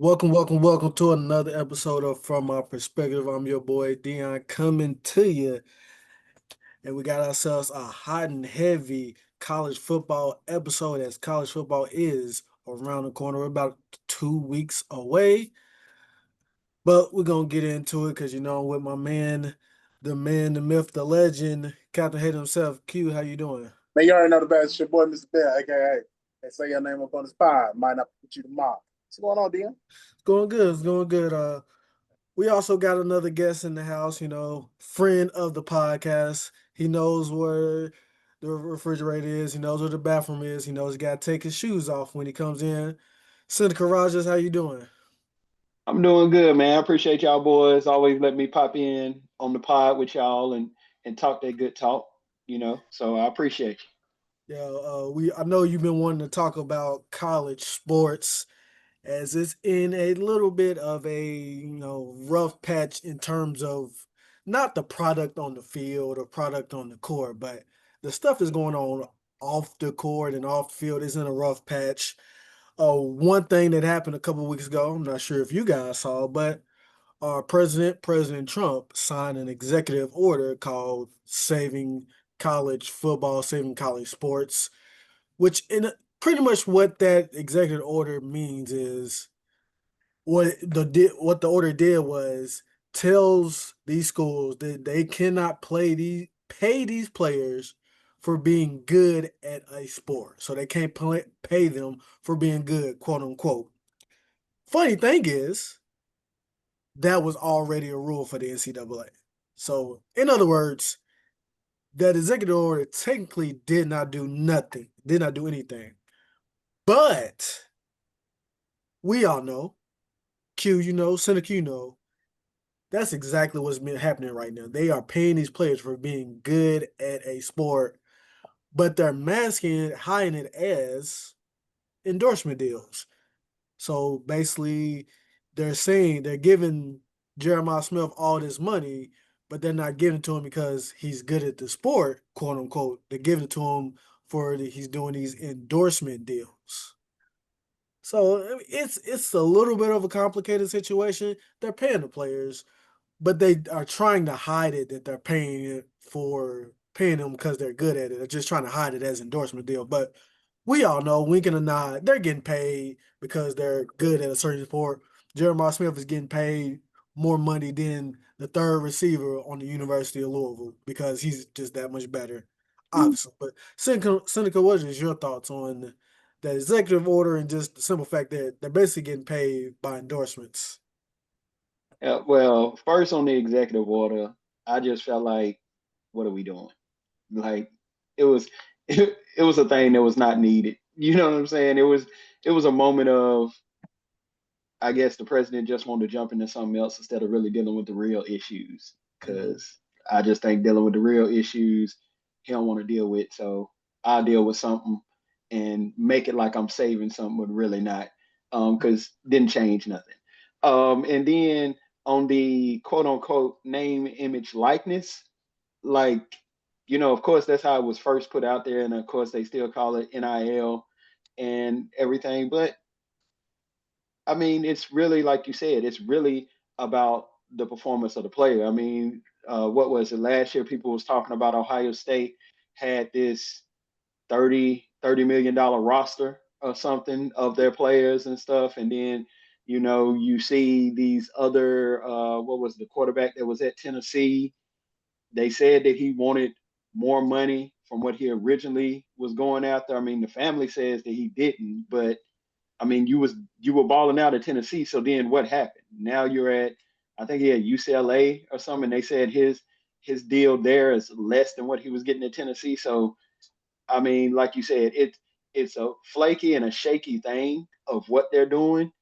Welcome to another episode of From My Perspective. I'm your boy Dion coming to you, and we got ourselves a hot and heavy college football episode as college football is around the corner. We're about 2 weeks away, but we're gonna get into it because with my man, the myth, the legend, Captain Hate himself. Q, how you doing? Man, you already know the best. It's your boy, Mr. Bear, aka. They say your name up on the spot. Might not put you tomorrow. What's going on, Dion? It's going good. It's going good. We also got another guest in the house, friend of the podcast. He knows where the refrigerator is. He knows where the bathroom is. He knows he got to take his shoes off when he comes in. Seneca Rogers, how you doing? I'm doing good, man. I appreciate y'all boys. Always let me pop in on the pod with y'all and talk that good talk. So I appreciate Yeah, I know you've been wanting to talk about college sports as it's in a little bit of a rough patch in terms of not the product on the field or product on the court, but the stuff that's going on off the court and off the field is in a rough patch. One thing that happened a couple of weeks ago, I'm not sure if you guys saw, but our President Trump, signed an executive order called Saving College Football, Saving College Sports, which in pretty much what that executive order means is what the order did was tells these schools that they cannot pay these players for being good at a sport. So they can't pay them for being good, quote unquote. Funny thing is, that was already a rule for the NCAA. So, in other words, that executive order technically did not do nothing, did not do anything. But we all know, Seneca, that's exactly what's been happening right now. They are paying these players for being good at a sport, but they're masking it, hiding it as endorsement deals. So basically, they're saying they're giving Jeremiah Smith all this money, but they're not giving it to him because he's good at the sport, quote unquote. They're giving it to him he's doing these endorsement deals. So I mean, it's a little bit of a complicated situation. They're paying the players, but they are trying to hide it that they're paying them because they're good at it. They're just trying to hide it as endorsement deal. But we all know, wink and a nod, they're getting paid because they're good at a certain sport. Jeremiah Smith is getting paid more money than the third receiver on the University of Louisville because he's just that much better, obviously. But Seneca, what is your thoughts on the executive order and just the simple fact that they're basically getting paid by endorsements? you. Well, first on the executive order, I just felt like, what are we doing? Like it was it was a thing that was not needed. You know what I'm saying? It was a moment of, I guess, the president just wanted to jump into something else instead of really dealing with the real issues. Mhm. Because I just think dealing with the real issues, he don't want to deal with. So I'll deal with something and make it like I'm saving something, but really not. Because didn't change nothing. And then on the quote unquote name, image, likeness, like, of course, that's how it was first put out there. And of course, they still call it NIL and everything. But I mean, it's really like you said, it's really about the performance of the player. I mean, what was it last year? People was talking about Ohio State had this 30 million dollar roster or something of their players and stuff, and then you see these other what was the quarterback that was at Tennessee? They said that he wanted more money from what he originally was going after. I mean, the family says that he didn't, but I mean, you were balling out at Tennessee. So then what happened? Now you're at, I think he had UCLA or something. They said his deal there is less than what he was getting at Tennessee. So I mean, like you said, it's a flaky and a shaky thing of what they're doing.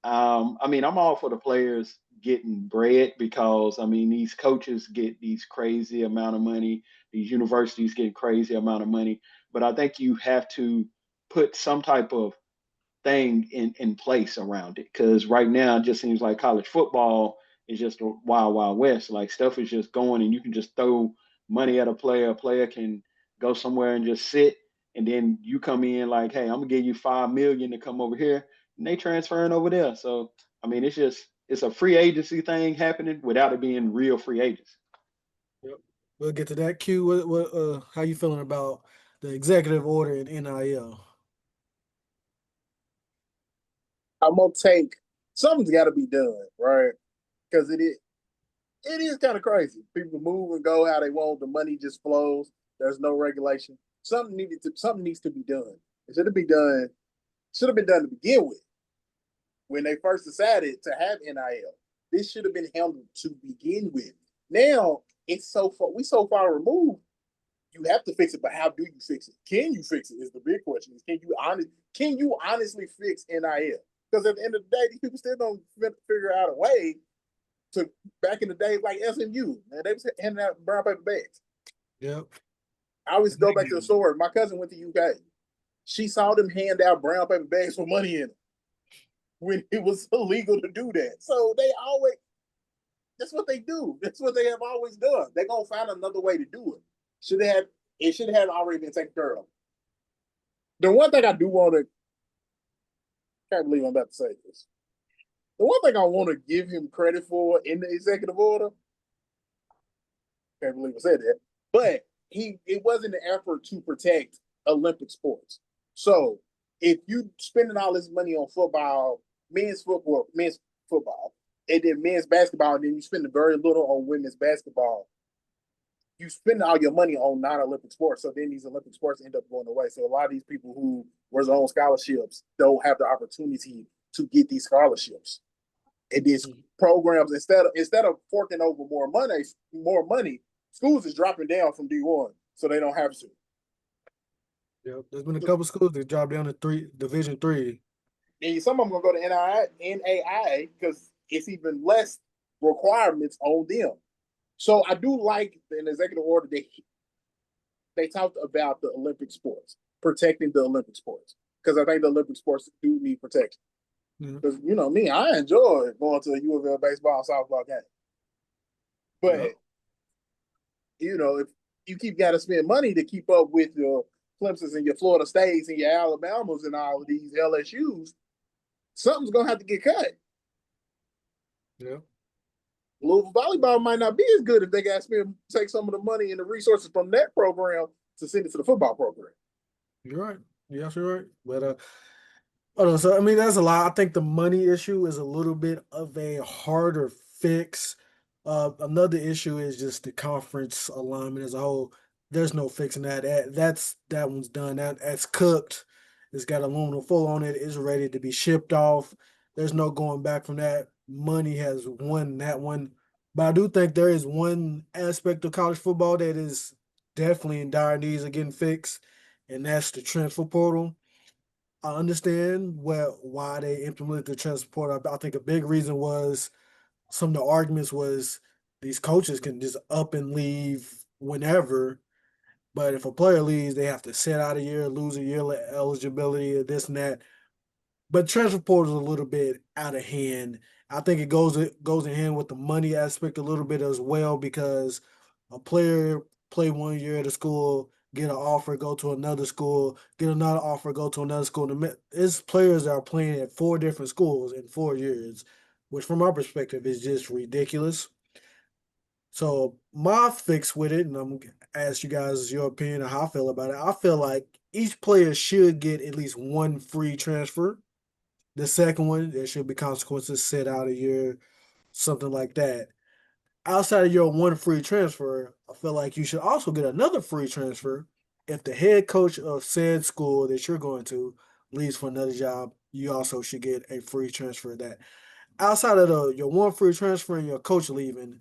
I mean, I'm all for the players getting bread because I mean these coaches get these crazy amount of money, these universities get crazy amount of money. But I think you have to put some type of thing in place around it because right now it just seems like college football is just a wild wild west. Like stuff is just going and you can just throw money at a player. A player can go somewhere and just sit and then you come in like, hey, I'm gonna give you $5 million to come over here, and they transferring over there. So I mean, it's a free agency thing happening without it being real free agents. Yep. We'll get to that. Q, how you feeling about the executive order in NIL? I'm gonna take something's got to be done, right? Because it is kind of crazy. People move and go how they want. The money just flows. There's no regulation. Something needs to be done. It should have been done. Should have been done to begin with when they first decided to have NIL. This should have been handled to begin with. Now it's so far removed. You have to fix it, but how do you fix it? Can you fix it? Is the big question. Is can you honestly fix NIL? Because at the end of the day, these people still don't figure out a way to. Back in the day, like SMU, man, they was handing out brown paper bags. Yep. I always go back to the story. My cousin went to UK. She saw them hand out brown paper bags with money in it when it was illegal to do that. So they always, that's what they do. That's what they have always done. They're gonna find another way to do it. It should have already been taken care of. The one thing I do want to, can't believe I'm about to say this. The one thing I want to give him credit for in the executive order, can't believe I said that, but it wasn't an effort to protect Olympic sports. So if you spending all this money on football, men's football, and then men's basketball, and then you spend very little on women's basketball, you spend all your money on non-Olympic sports. So then these Olympic sports end up going away. So a lot of these people who were on scholarships don't have the opportunity to get these scholarships. And these programs, instead of forking over more money, schools is dropping down from D1, so they don't have to. Yep. There's been a couple schools that dropped down to Division 3. And some of them gonna go to NAIA because it's even less requirements on them. So I do like in the executive order they talked about the Olympic sports, protecting the Olympic sports, because I think the Olympic sports do need protection. Because you know me, I enjoy going to a U of L baseball and softball game. But you know, if you keep got to spend money to keep up with your Clemsons and your Florida States and your Alabamas and all of these LSUs, something's gonna have to get cut. Yeah. Louisville volleyball might not be as good if they got to take some of the money and the resources from that program to send it to the football program. You're right. Yes, you're right. But so I mean that's a lot. I think the money issue is a little bit of a harder fix. Another issue is just the conference alignment as a whole. There's no fixing that. That one's done. That's cooked. It's got aluminum foil on it. It's ready to be shipped off. There's no going back from that. Money has won that one. But I do think there is one aspect of college football that is definitely in dire needs of getting fixed, and that's the transfer portal. I understand why they implemented the transfer portal. I think a big reason was some of the arguments was these coaches can just up and leave whenever, but if a player leaves, they have to sit out a year, lose a year eligibility, or this and that. But transfer portal is a little bit out of hand. I think it goes in hand with the money aspect a little bit as well, because a player play 1 year at a school, get an offer, go to another school, get another offer, go to another school. It's players that are playing at 4 different schools in 4 years, which from my perspective is just ridiculous. So my fix with it, and I'm gonna ask you guys your opinion on how I feel about it. I feel like each player should get at least one free transfer. The second one, there should be consequences, sit out a year, something like that. Outside of your one free transfer, I feel like you should also get another free transfer if the head coach of said school that you're going to leaves for another job. You also should get a free transfer of that. Outside of your one free transfer and your coach leaving,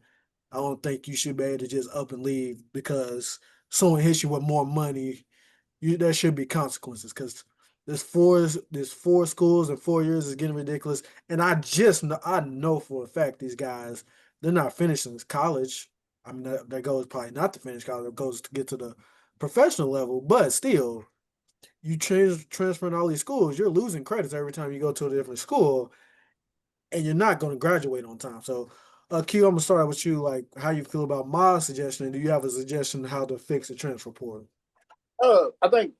I don't think you should be able to just up and leave because someone hits you with more money. There should be consequences because there's four schools in 4 years is getting ridiculous. And I know for a fact these guys, they're not finishing college. I mean, their goal is probably not to finish college. Their goal is to get to the professional level. But still, you transferring all these schools, you're losing credits every time you go to a different school, and you're not going to graduate on time. So, Q, I'm gonna start out with you. Like, how you feel about my suggestion? And do you have a suggestion how to fix the transfer portal? I think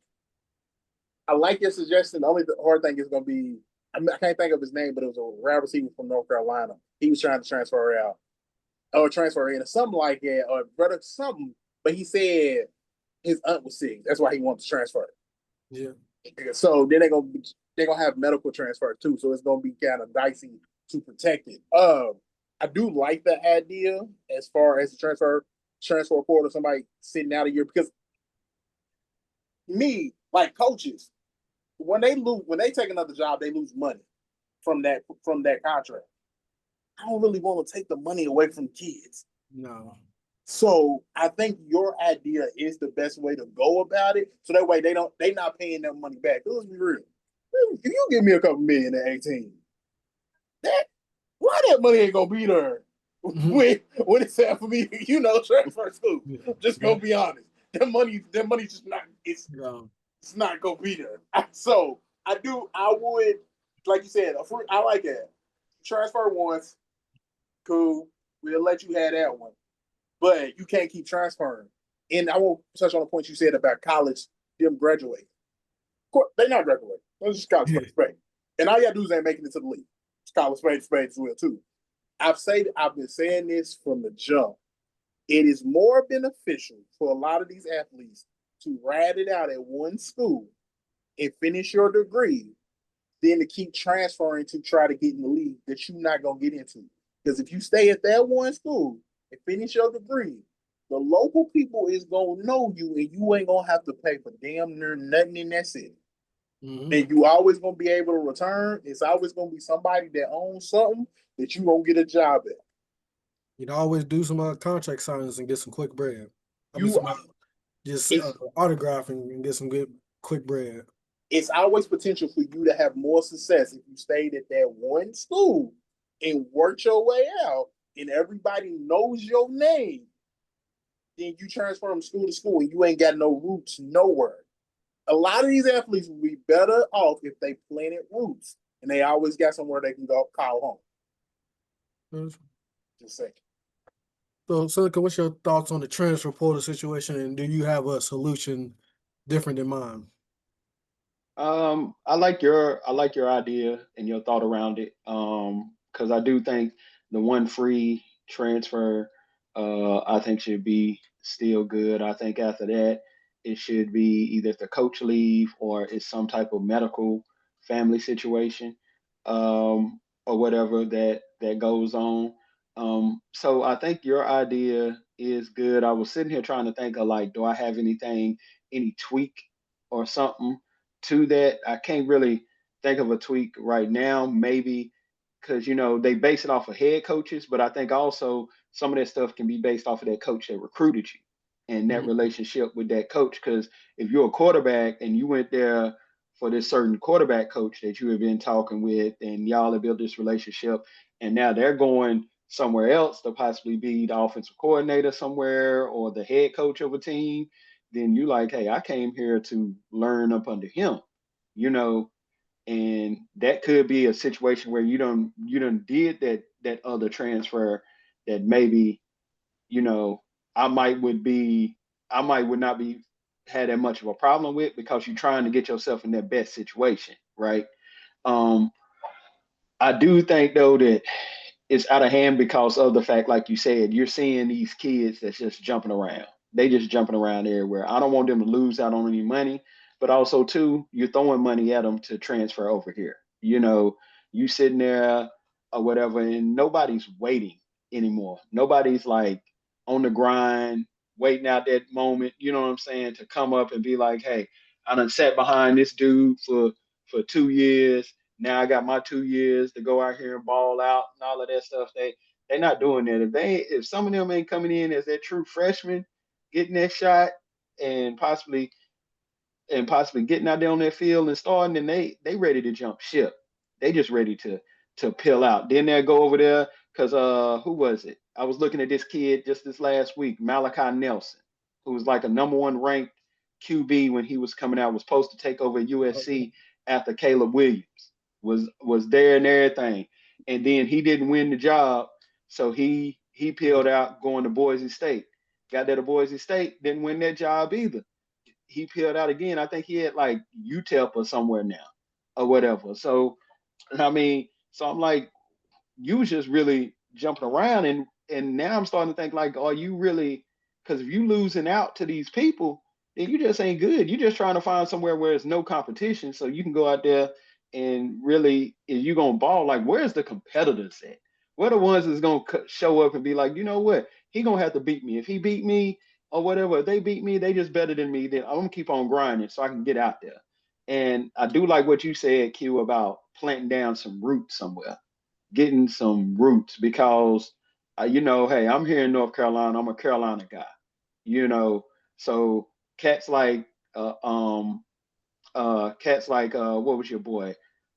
I like your suggestion. The only hard thing is going to be I can't think of his name, but it was a wide receiver from North Carolina. He was trying to transfer out or transfer in or something like that, or brother something. But he said his aunt was sick. That's why he wanted to transfer. Yeah. So then they're gonna have medical transfer too. So it's gonna be kind of dicey to protect it. I do like the idea as far as the transfer portal, somebody sitting out a year because me like coaches when they take another job they lose money from that contract. I don't really want to take the money away from kids. No. So I think your idea is the best way to go about it. So that way they not paying that money back. Let's be real. If you give me a couple million at 18, that why that money ain't gonna be there when it's time for me, transfer school. Just gonna be honest. That money just not it's not gonna be there. So I would like you said, I like that. Transfer once, cool. We'll let you have that one. But you can't keep transferring. And I won't touch on the point you said about college, them graduating. Of course, they're not graduating. It's just college spade. And all you gotta do is ain't making it to the league. It's college spade as well, too. I've been saying this from the jump. It is more beneficial for a lot of these athletes to ride it out at one school and finish your degree than to keep transferring to try to get in the league that you're not gonna get into. Because if you stay at that one school and finish your degree, the local people is gonna know you, and you ain't gonna have to pay for damn near nothing in that city. Mm-hmm. And you always gonna be able to return. It's always gonna be somebody that owns something that you gonna get a job at. You'd always do some contract signings and get some quick bread. Just autographing and get some good quick bread. It's always potential for you to have more success if you stayed at that one school and worked your way out, and everybody knows your name. Then you transfer from school to school, and you ain't got no roots nowhere. A lot of these athletes will be better off if they planted roots, and they always got somewhere they can go call home. Just saying. So, Seneca, what's your thoughts on the transfer portal situation, and do you have a solution different than mine? I like your idea and your thought around it. Because I do think the one free transfer, I think should be still good. I think after that, it should be either if the coach leave or it's some type of medical family situation, or whatever that goes on. So I think your idea is good. I was sitting here trying to think of like, do I have any tweak or something to that? I can't really think of a tweak right now. Maybe because they base it off of head coaches, but I think also some of that stuff can be based off of that coach that recruited you and that relationship with that coach. Because if you're a quarterback and you went there for this certain quarterback coach that you have been talking with, and y'all have built this relationship, and now they're going somewhere else to possibly be the offensive coordinator somewhere or the head coach of a team, then you like, hey, I came here to learn up under him, and that could be a situation where you done did that other transfer that maybe, I might would not be had that much of a problem with because you're trying to get yourself in that best situation, right? Um, I do think though that it's out of hand because of the fact, like you said, you're seeing these kids that's just jumping around. They just jumping around everywhere. I don't want them to lose out on any money, but also too, you're throwing money at them to transfer over here. You sitting there or whatever, and nobody's waiting anymore. Nobody's like on the grind, waiting out that moment. You know what I'm saying? To come up and be like, hey, I done sat behind this dude for 2 years. Now I got my 2 years to go out here and ball out and all of that stuff. They're not doing that. If some of them ain't coming in as that true freshman, getting that shot and possibly getting out there on that field and starting, then they ready to jump ship. They just ready to peel out. Then they'll go over there because who was it? I was looking at this kid just this last week, Malachi Nelson, who was like a number one ranked QB when he was coming out, was supposed to take over USC after Caleb Williams was there and everything. And then he didn't win the job. So he peeled out going to Boise State. Got there to Boise State, didn't win that job either. he peeled out again. I think he had like UTEP or somewhere now or whatever. So I mean, so I'm like, you was just really jumping around, and now I'm starting to think like, are you really? Because if you losing out to these people, then you just ain't good. You're just trying to find somewhere where there's no competition, so you can go out there and really, is you gonna ball? Like, where's the competitors at? Where the ones that's gonna show up and be like, you know what? He gonna have to beat me. If he beat me or whatever, if they beat me, they just better than me. Then I'm gonna keep on grinding so I can get out there. And I do like what you said, Q, about planting down some roots somewhere, getting some roots because hey, I'm here in North Carolina. I'm a Carolina guy, you know. So cats like what was your boy?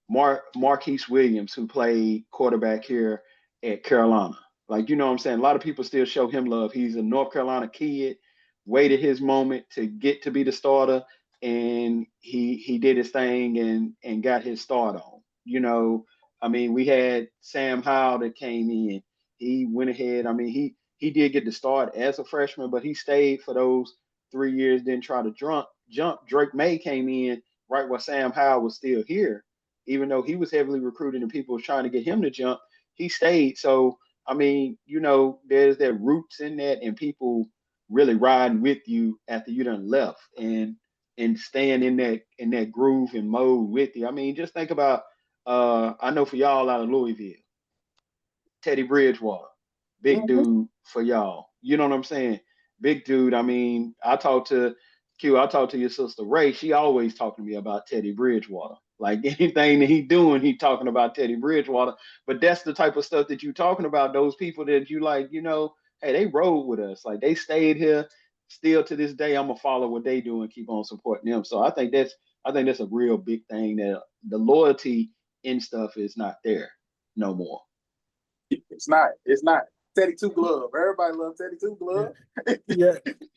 Marquise Williams, who played quarterback here at Carolina. Like, you know what I'm saying? A lot of people still show him love. He's a North Carolina kid, waited his moment to get to be the starter, and he did his thing and got his start on. I mean, we had Sam Howell that came in. He went ahead. I mean, he did get the start as a freshman, but he stayed for those 3 years, didn't try to jump. Drake May came in right while Sam Howell was still here, even though he was heavily recruited and people was trying to get him to jump. He stayed. So I mean, there's that roots in that, and people really riding with you after you done left, and staying in that groove and mode with you. I mean, just think about I know for y'all out of Louisville, Teddy Bridgewater, big Mhm. dude for y'all. You know what I'm saying? Big dude. I mean, I talked to your sister Ray. She always talking to me about Teddy Bridgewater. Like anything that he doing, he talking about Teddy Bridgewater. But that's the type of stuff that you talking about. Those people that you like, hey, they rode with us. Like they stayed here. Still to this day, I'm gonna follow what they do and keep on supporting them. So I think that's a real big thing, that the loyalty in stuff is not there no more. It's not. It's not. Teddy Two Glove. Everybody loves Teddy Two Yeah, Glove. yeah.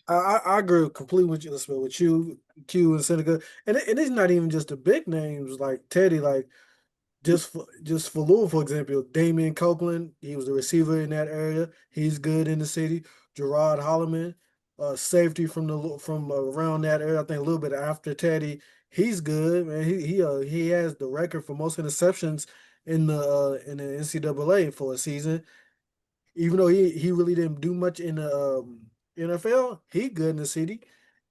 I agree completely with you, with you, Q and Seneca, and it's not even just the big names like Teddy, like just for Louisville, for example, Damian Copeland, he was the receiver in that area. He's good in the city. Gerard Holloman, safety from around that area. I think a little bit after Teddy, he's good, man. He has the record for most interceptions in the NCAA for a season. Even though he really didn't do much in the NFL, he good in the city.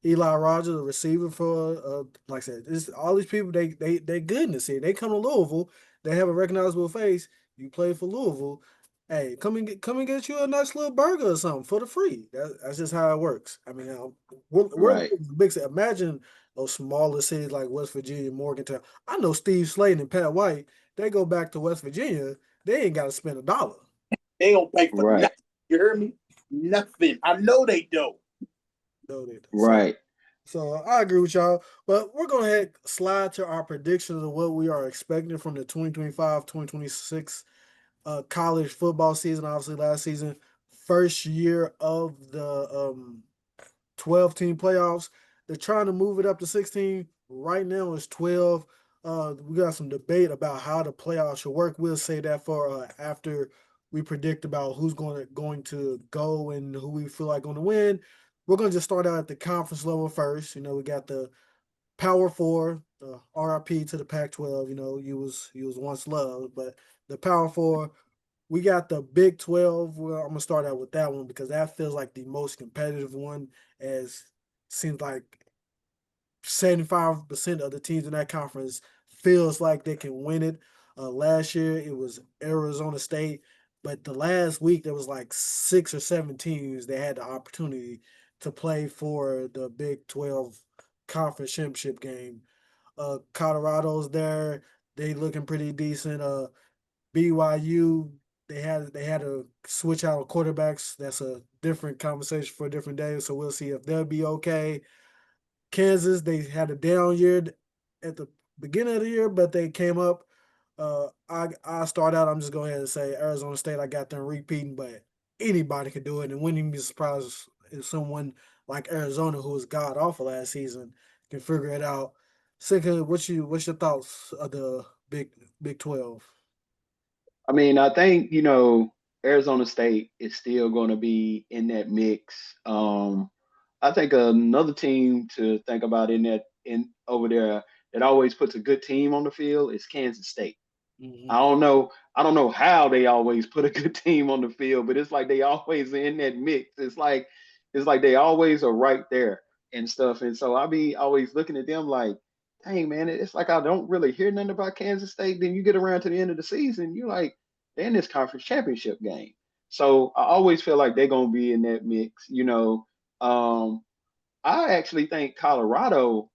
Eli Rogers, a receiver for like I said, all these people they good in the city. They come to Louisville, they have a recognizable face. You play for Louisville, hey, come and get you a nice little burger or something for the free. That's just how it works. I mean, we're Right. big. Imagine those smaller cities like West Virginia, Morgantown. I know Steve Slayton and Pat White. They go back to West Virginia. They ain't got to spend $1. They don't pay for Right. nothing. You hear me? Nothing. I know they don't. No, they don't. So, Right. so I agree with y'all. But we're going to slide to our predictions of what we are expecting from the 2025-2026 college football season. Obviously, last season, first year of the 12-team playoffs. They're trying to move it up to 16. Right now it's 12. We got some debate about how the playoffs should work. We'll say that for after we predict about who's going to go and who we feel like going to win. We're going to just start out at the conference level first. We got the Power Four, RIP to the Pac-12. You was once loved, but the Power Four. We got the Big 12. Well, I'm gonna start out with that one because that feels like the most competitive one. As seems like 75% of the teams in that conference feels like they can win it. Last year it was Arizona State, but the last week there was like 6 or 7 teams that had the opportunity to play for the Big 12 conference championship game. Colorado's there. They looking pretty decent. BYU, they had to switch out quarterbacks. That's a different conversation for a different day. So we'll see if they'll be okay. Kansas, they had a down year at the beginning of the year, but they came up. I start out. I'm just going ahead and say Arizona State. I got them repeating, but anybody can do it, and wouldn't even be surprised if someone like Arizona, who was god awful last season, can figure it out. Second, what's your thoughts of the Big 12? I mean, I think, Arizona State is still going to be in that mix. I think another team to think about in over there that always puts a good team on the field is Kansas State. I Mm-hmm. don't know. I don't know how they always put a good team on the field, but it's like they always in that mix. It's like they always are right there and stuff. And so I be always looking at them like, dang man, it's like I don't really hear nothing about Kansas State. Then you get around to the end of the season, you're like, they're in this conference championship game. So I always feel like they're gonna be in that mix. Um, I actually think Colorado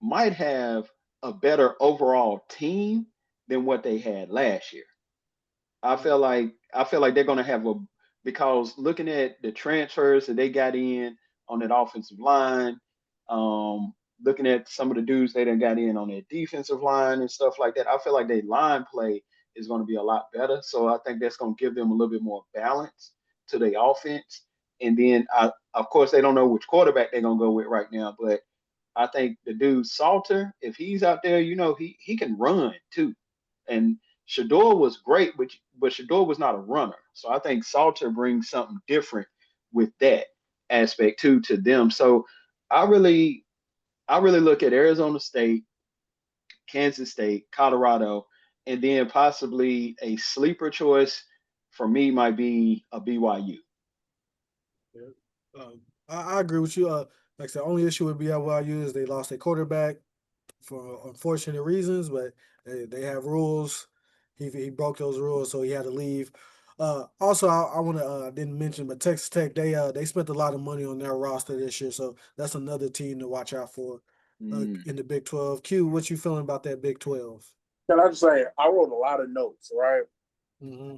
might have a better overall team than what they had last year. I feel like they're gonna have a because looking at the transfers that they got in on that offensive line, looking at some of the dudes they done got in on their defensive line and stuff like that, I feel like their line play is going to be a lot better. So I think that's going to give them a little bit more balance to their offense. And then, of course, they don't know which quarterback they're going to go with right now, but I think the dude Salter, if he's out there, he can run too. And Shador was great, but Shador was not a runner. So I think Salter brings something different with that aspect too to them. So I really I really look at Arizona State, Kansas State, Colorado, and then possibly a sleeper choice for me might be a BYU. Yeah. I agree with you. Like I said, only issue with BYU is they lost their quarterback for unfortunate reasons, but they have rules. He broke those rules, so he had to leave. Also, I want to didn't mention, but Texas Tech they spent a lot of money on their roster this year, so that's another team to watch out for Mm. in the Big 12. Q, what you feeling about that Big 12? Can I just say I wrote a lot of notes, right? Mm-hmm.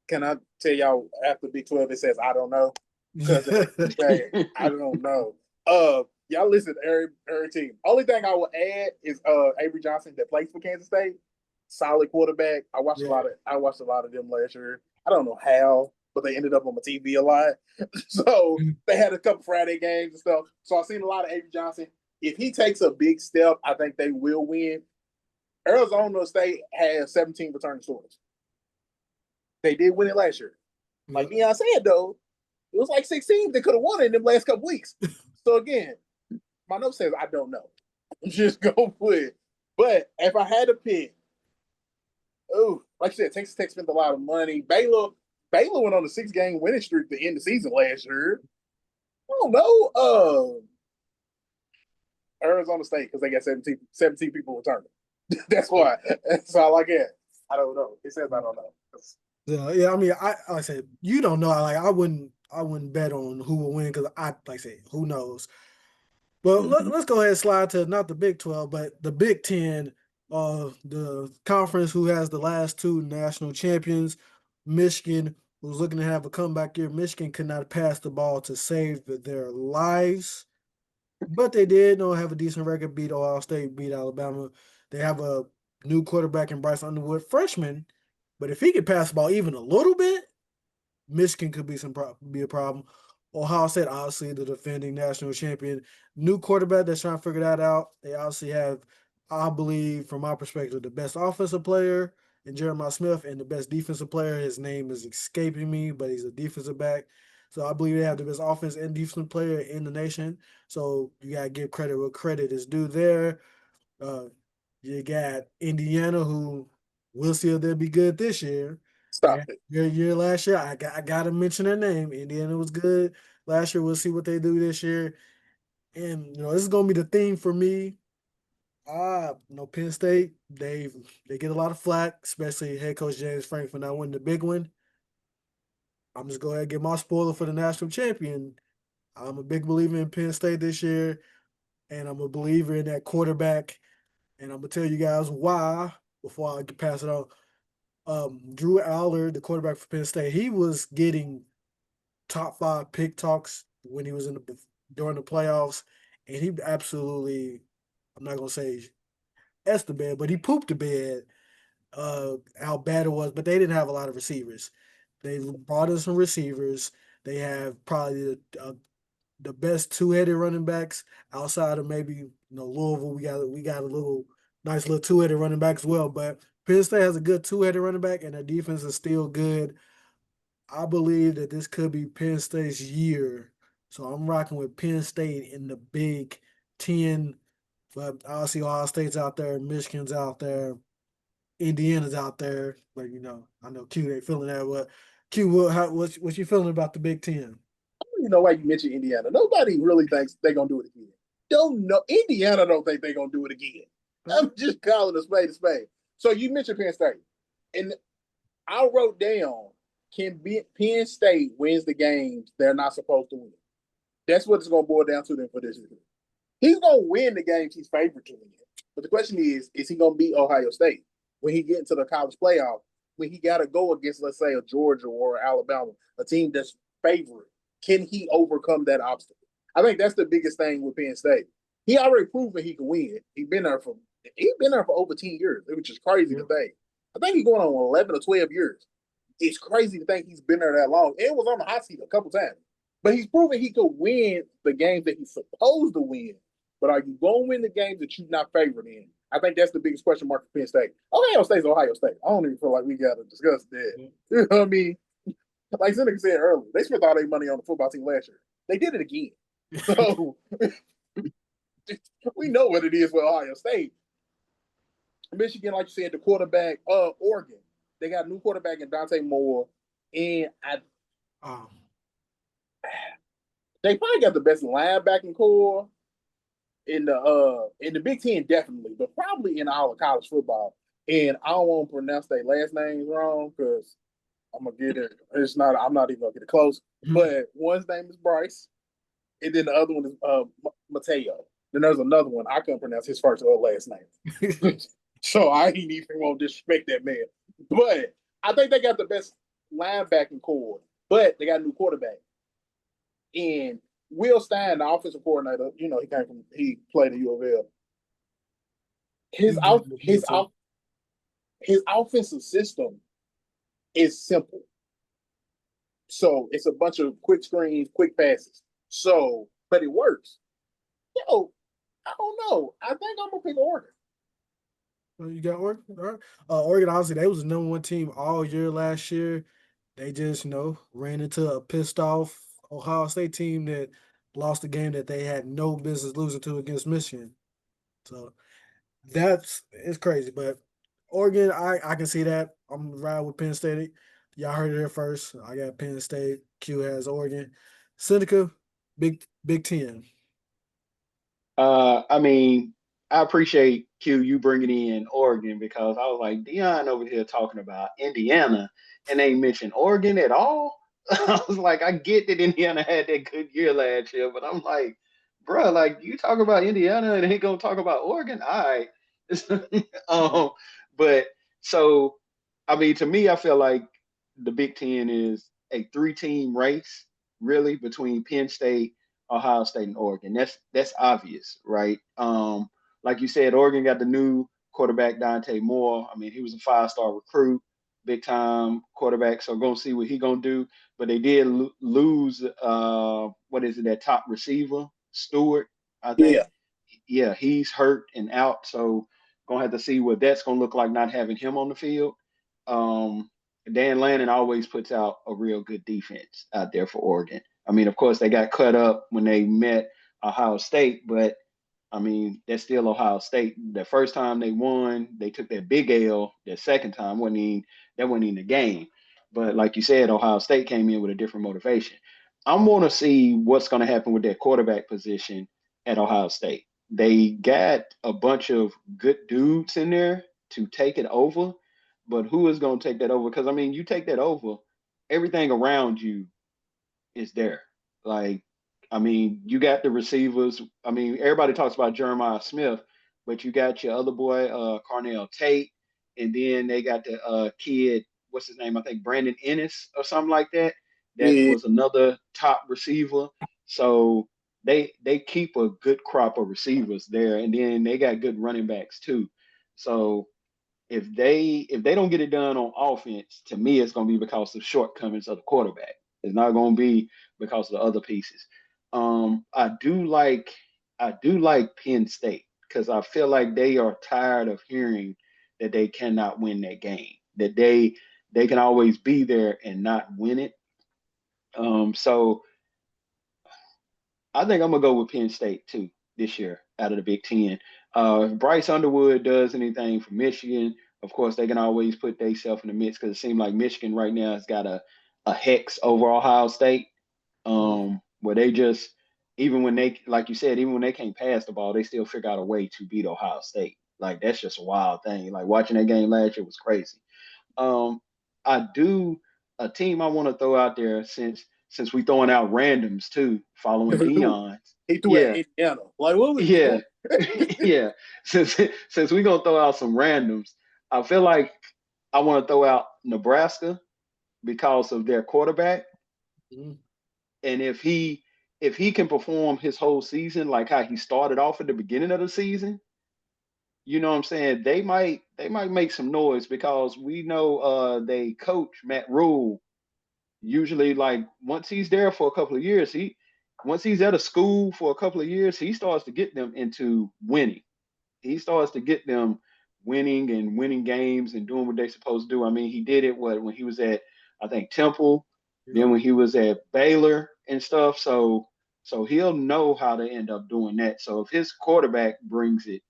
Can I tell y'all after Big 12 it says I don't know? Because it say I don't know. Y'all listen to every team. Only thing I will add is Avery Johnson that plays for Kansas State. Solid quarterback. Yeah. I watched a lot of them last year. I don't know how, but they ended up on my TV a lot. So they had a couple Friday games and stuff. So I've seen a lot of Avery Johnson. If he takes a big step, I think they will win. Arizona State has 17 returning starters. They did win it last year. Yeah. Like Deion said, though, it was like 6 teams that could have won it in them last couple weeks. So again, my note says I don't know. I'm just going to put it. But if I had to pick, like you said, Texas Tech spent a lot of money. Baylor went on a 6-game winning streak to end the season last year. I don't know. Arizona State, because they got 17 people returning. That's why. That's all I get. I don't know. It says I don't know. Yeah. I mean, like I said, you don't know. Like I wouldn't bet on who will win because like I said, who knows. Well, let's go ahead and slide to not the Big 12, but the Big 10, the conference who has the last two national champions. Michigan was looking to have a comeback year. Michigan could not pass the ball to save their lives, but they did have a decent record, beat Ohio State, beat Alabama. They have a new quarterback in Bryce Underwood, freshman, but if he could pass the ball even a little bit, Michigan could be a problem. Ohio State, obviously the defending national champion, new quarterback that's trying to figure that out. They obviously have, I believe, from my perspective, the best offensive player in Jeremiah Smith and the best defensive player. His name is escaping me, but he's a defensive back. So I believe they have the best offense and defensive player in the nation. So you gotta give credit where credit is due there. Uh, you got Indiana, who we'll see if they'll be good this year. They Stop had it. a good year last year. I gotta mention their name. Indiana was good last year. We'll see what they do this year. And this is gonna be the theme for me. Penn State, they get a lot of flack, especially head coach James Frank for not winning the big one. I'm just go ahead and get my spoiler for the national champion. I'm a big believer in Penn State this year, and I'm a believer in that quarterback. And I'm gonna tell you guys why before I pass it on. Drew Allard, the quarterback for Penn State, he was getting top 5 pick talks when he was during the playoffs, and he absolutely, I'm not gonna say S the bed, but he pooped the bed. How bad it was, but they didn't have a lot of receivers. They brought in some receivers. They have probably the best two-headed running backs outside of maybe Louisville. We got a little nice little two-headed running back as well. But Penn State has a good two-headed running back, and their defense is still good. I believe that this could be Penn State's year. So I'm rocking with Penn State in the Big Ten. But I see Ohio State's out there, Michigan's out there, Indiana's out there. But I know Q ain't feeling that. But Q, what you feeling about the Big Ten? You know why you mentioned Indiana? Nobody really thinks they're gonna do it again. Don't know. Indiana don't think they're gonna do it again. I'm just calling a spade a spade. So you mentioned Penn State, and I wrote down, Penn State wins the games they're not supposed to win. That's what it's gonna boil down to them for this year. He's gonna win the games he's favored to win. But the question is he gonna beat Ohio State when he get into the college playoff? When he got to go against, let's say, a Georgia or Alabama, a team that's favored, can he overcome that obstacle? I think that's the biggest thing with Penn State. He already proven he can win. He's been there for over 10 years, which is crazy to think. I think he's going on 11 or 12 years. It's crazy to think he's been there that long. It was on the hot seat a couple times. But he's proven he could win the games that he's supposed to win. But are you going to win the games that you're not favored in? I think that's the biggest question mark for Penn State. Ohio State's Ohio State. I don't even feel like we got to discuss that. You know what I mean? Like Seneca said earlier, they spent all their money on the football team last year. They did it again. So we know what it is with Ohio State. Michigan, like you said, the quarterback, Oregon. They got a new quarterback in Dante Moore. And they probably got the best linebacking core in the Big Ten, definitely, but probably in all of college football. And I don't want to pronounce their last names wrong because I'm gonna get it. I'm not even gonna get it close. But one's name is Bryce, and then the other one is Mateo. Then there's another one I couldn't pronounce his first or last name. So I ain't even want to disrespect that man. But I think they got the best linebacking core, but they got a new quarterback. And Will Stein, the offensive coordinator, he played at U of L. His offensive system is simple. So it's a bunch of quick screens, quick passes. So, but it works. I don't know. I think I'm gonna pick Oregon. You got Oregon? All right. Oregon, obviously, they was the number one team all year last year. They just, ran into a pissed off Ohio State team that lost a game that they had no business losing to against Michigan. So it's crazy. But Oregon, I can see that. I'm gonna ride with Penn State. Y'all heard it here first. I got Penn State. Q has Oregon. Seneca, Big Ten. I mean, I appreciate Q you bringing in Oregon because I was like Dion over here talking about Indiana and they mentioned Oregon at all. I was like, I get that Indiana had that good year last year, but I'm like, bro, like you talk about Indiana and ain't gonna talk about Oregon. All right. But so I mean, to me, I feel like the Big Ten is a three-team race, really, between Penn State, Ohio State, and Oregon. That's obvious, right? Like you said, Oregon got the new quarterback Dante Moore. I mean, he was a five-star recruit, big time quarterback. So gonna see what he gonna do. But they did lose. What is it? That top receiver, Stewart, I think. Yeah. Yeah, he's hurt and out. So gonna have to see what that's gonna look like not having him on the field. Um, Dan Lannon always puts out a real good defense out there for Oregon. I mean, of course, they got cut up when they met Ohio State, but I mean, that's still Ohio State. The first time they won, they took that big L. The second time that wasn't even the game. But like you said, Ohio State came in with a different motivation. I want to see what's going to happen with that quarterback position at Ohio State. They got a bunch of good dudes in there to take it over, but who is going to take that over? Because I mean, you take that over, everything around you is there. Like, I mean, you got the receivers. I mean, everybody talks about Jeremiah Smith, but you got your other boy, Carnell Tate, and then they got the kid, what's his name? I think Brandon Ennis or something like that. That Yeah. was another top receiver. So they keep a good crop of receivers there, and then they got good running backs too. So if they don't get it done on offense, to me, it's going to be because of shortcomings of the quarterback. It's not going to be because of the other pieces. I do like Penn State because I feel like they are tired of hearing that they cannot win that game, that they can always be there and not win it. So I think I'm gonna go with Penn State too this year out of the Big Ten. If Bryce Underwood does anything for Michigan, of course they can always put themselves in the mix because it seems like Michigan right now has got a hex over Ohio State, where they just even when they like you said even when they can't pass the ball they still figure out a way to beat Ohio State. Like that's just a wild thing. Like watching that game last year was crazy. Um, I do a team I want to throw out there since we throwing out randoms too, following Deion's. He threw at Yeah, Indiana. Like what was yeah, yeah. Since we gonna throw out some randoms, I feel like I want to throw out Nebraska because of their quarterback, Mhm. and if he can perform his whole season like how he started off at the beginning of the season, you know what I'm saying? They might make some noise because we know they coach Matt Rule usually like once he's there for a couple of years, he once he's at a school for a couple of years, he starts to get them into winning. He starts to get them winning and winning games and doing what they're supposed to do. I mean, he did it when he was at I think Temple, Yep. then when he was at Baylor and stuff. So he'll know how to end up doing that. So if his quarterback brings it,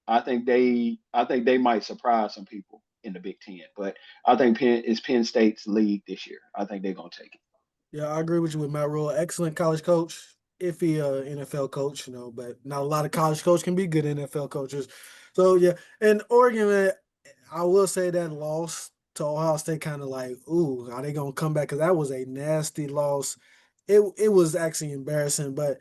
I think they might surprise some people in the Big Ten. But I think Penn State's league this year. I think they're gonna take it. Yeah, I agree with you with Matt Rule. Excellent college coach, iffy NFL coach, but not a lot of college coaches can be good NFL coaches. So yeah, and Oregon, man, I will say that loss to Ohio State kind of like, ooh, are they gonna come back? Because that was a nasty loss. It was actually embarrassing, but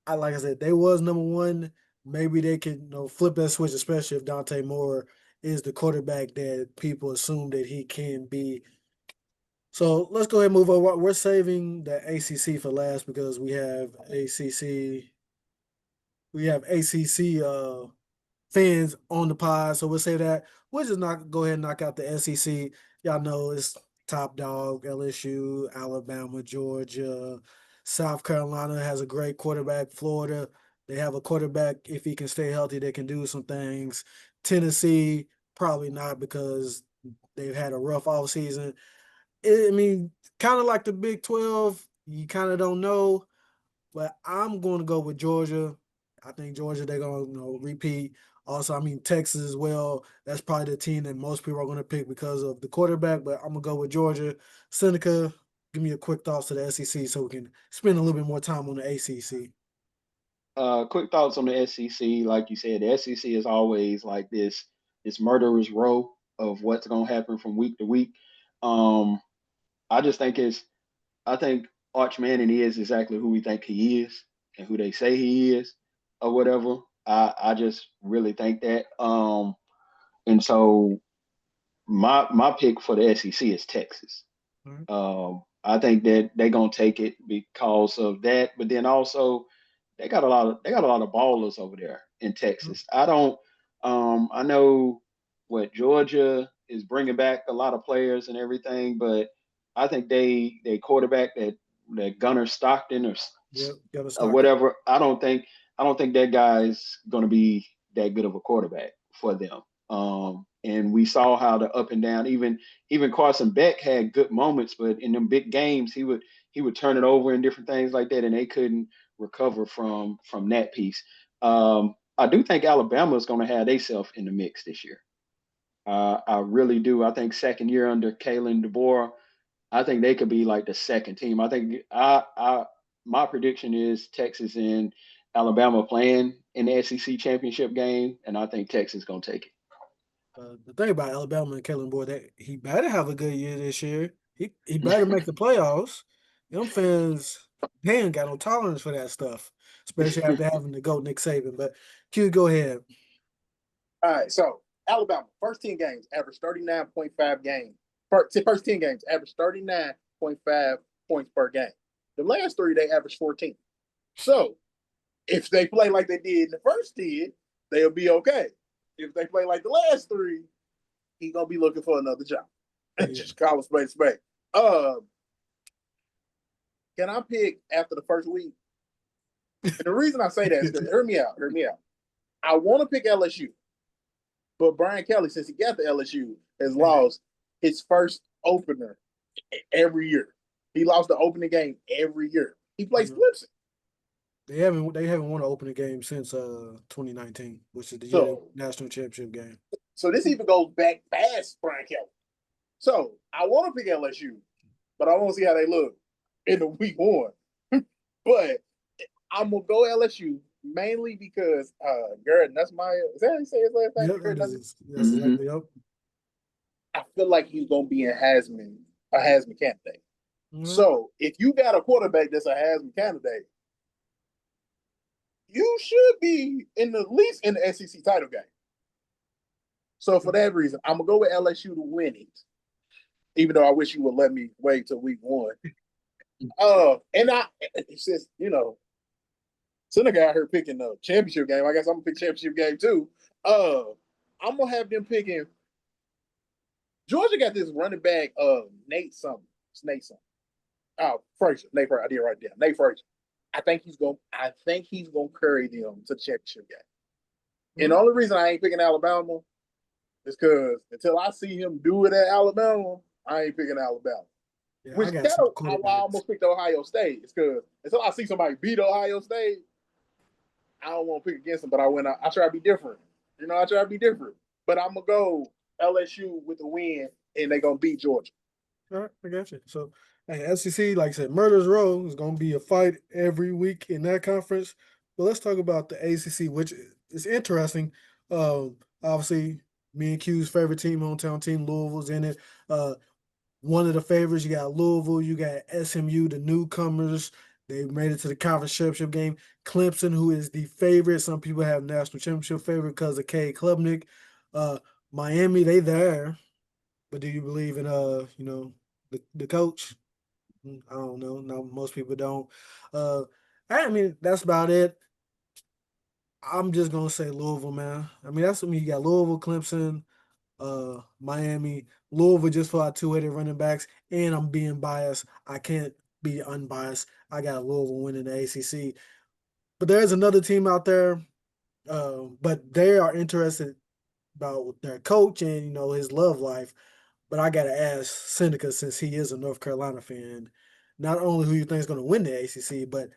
like I said, they was number one. Maybe they can flip that switch, especially if Dante Moore is the quarterback that people assume that he can be. So let's go ahead and move over. We're saving the ACC for last because we have ACC fans on the pod. So we'll say that we'll just go ahead and knock out the SEC. Y'all know it's top dog: LSU, Alabama, Georgia, South Carolina has a great quarterback. Florida, they have a quarterback if he can stay healthy, they can do some things. Tennessee, probably not because they've had a rough offseason. I mean, kind of like the Big 12, you kind of don't know, but I'm going to go with Georgia. I think Georgia, they're going to repeat. Also, I mean, Texas as well. That's probably the team that most people are going to pick because of the quarterback, but I'm going to go with Georgia. Seneca, give me a quick thoughts to the SEC so we can spend a little bit more time on the ACC. Quick thoughts on the SEC. Like you said, the SEC is always like this murderer's row of what's going to happen from week to week. Um, I just think I think Arch Manning is exactly who we think he is and who they say he is or whatever. I just really think that. And so my pick for the SEC is Texas. Mhm. I think that they're gonna take it because of that, but then also they got a lot of ballers over there in Texas. I don't I know what Georgia is bringing back a lot of players and everything, but I think they quarterback that Gunnar Stockton Yep, got to or stock it. whatever. I don't think that guy's going to be that good of a quarterback for them. And we saw how the up and down. Even Carson Beck had good moments, but in them big games, he would turn it over and different things like that, and they couldn't recover from that piece. I do think Alabama is going to have themselves in the mix this year. I really do. I think second year under Kalen DeBoer, I think they could be like the second team. I think my prediction is Texas and Alabama playing in the SEC championship game, and I think Texas gonna take it. The thing about Alabama and Kellen Boyd, that he better have a good year this year. He better make the playoffs. Them fans, they ain't got no tolerance for that stuff, especially after having to go Nick Saban. But Q, go ahead. All right, so Alabama, first 10 games, average 39.5 games. First 10 games, average 39.5 points per game. The last three, they average 14. So if they play like they did in the first 10, they'll be okay. If they play like the last three, he's going to be looking for another job. Yeah. Just call it spade. Can I pick after the first week? And the reason I say that is because, hear me out. I want to pick LSU. But Brian Kelly, since he got to LSU, has lost his first opener every year. He lost the opening game every year. He plays Clemson. They haven't won an opening game since 2019, which is the year So, national championship game. so this even goes back past Brian Kelly. So I want to pick LSU, but I want to see how they look in the week one. But I'm gonna go LSU mainly because Garrett Nussmeyer, is that how you say his last name? Yep, Garrett that's Mm-hmm. exactly yep. I feel like he's gonna be a Heisman candidate. Mhm. So if you got a quarterback that's a Heisman candidate, you should be in the least in the SEC title game. So for that reason, I'm gonna go with LSU to win it. Even though I wish you would let me wait till week one. And it's just, Seneca out here picking the championship game. I guess I'm gonna pick championship game too. I'm gonna have them picking. Georgia got this running back, Nate something. It's Nate something. Oh, Frazier. Nate Frazier. I did right there. Nate Frazier. I think he's gonna carry them to the championship game. And the only reason I ain't picking Alabama is because until I see him do it at Alabama, I ain't picking Alabama. Yeah, I Which got kind some of I quarterbacks. almost picked Ohio State. It's because until I see somebody beat Ohio State, I don't want to pick against them. But I try to be different. I try to be different. But I'm gonna go LSU with the win, and they're gonna beat Georgia. All right, I got you. So, hey, SEC, like I said, Murder's Row is going to be a fight every week in that conference. But let's talk about the ACC, which is interesting. Obviously, me and Q's favorite team, hometown team, Louisville's in it. Uh, one of the favorites, you got Louisville, you got SMU, the newcomers. They made it to the conference championship game. Clemson, who is the favorite. Some people have national championship favorite because of Cade Klubnik. Uh, Miami, they there. But do you believe in the coach? I don't know. No, most people don't. Uh I mean that's about it. I'm just gonna say Louisville, man. I mean that's what you got Louisville, Clemson, Miami, Louisville just for our two-headed running backs, and I'm being biased. I can't be unbiased. I got Louisville winning the ACC. But there's another team out there, but they are interested about their coach and his love life. But I gotta ask Seneca, since he is a North Carolina fan, not only who you think is going to win the ACC, but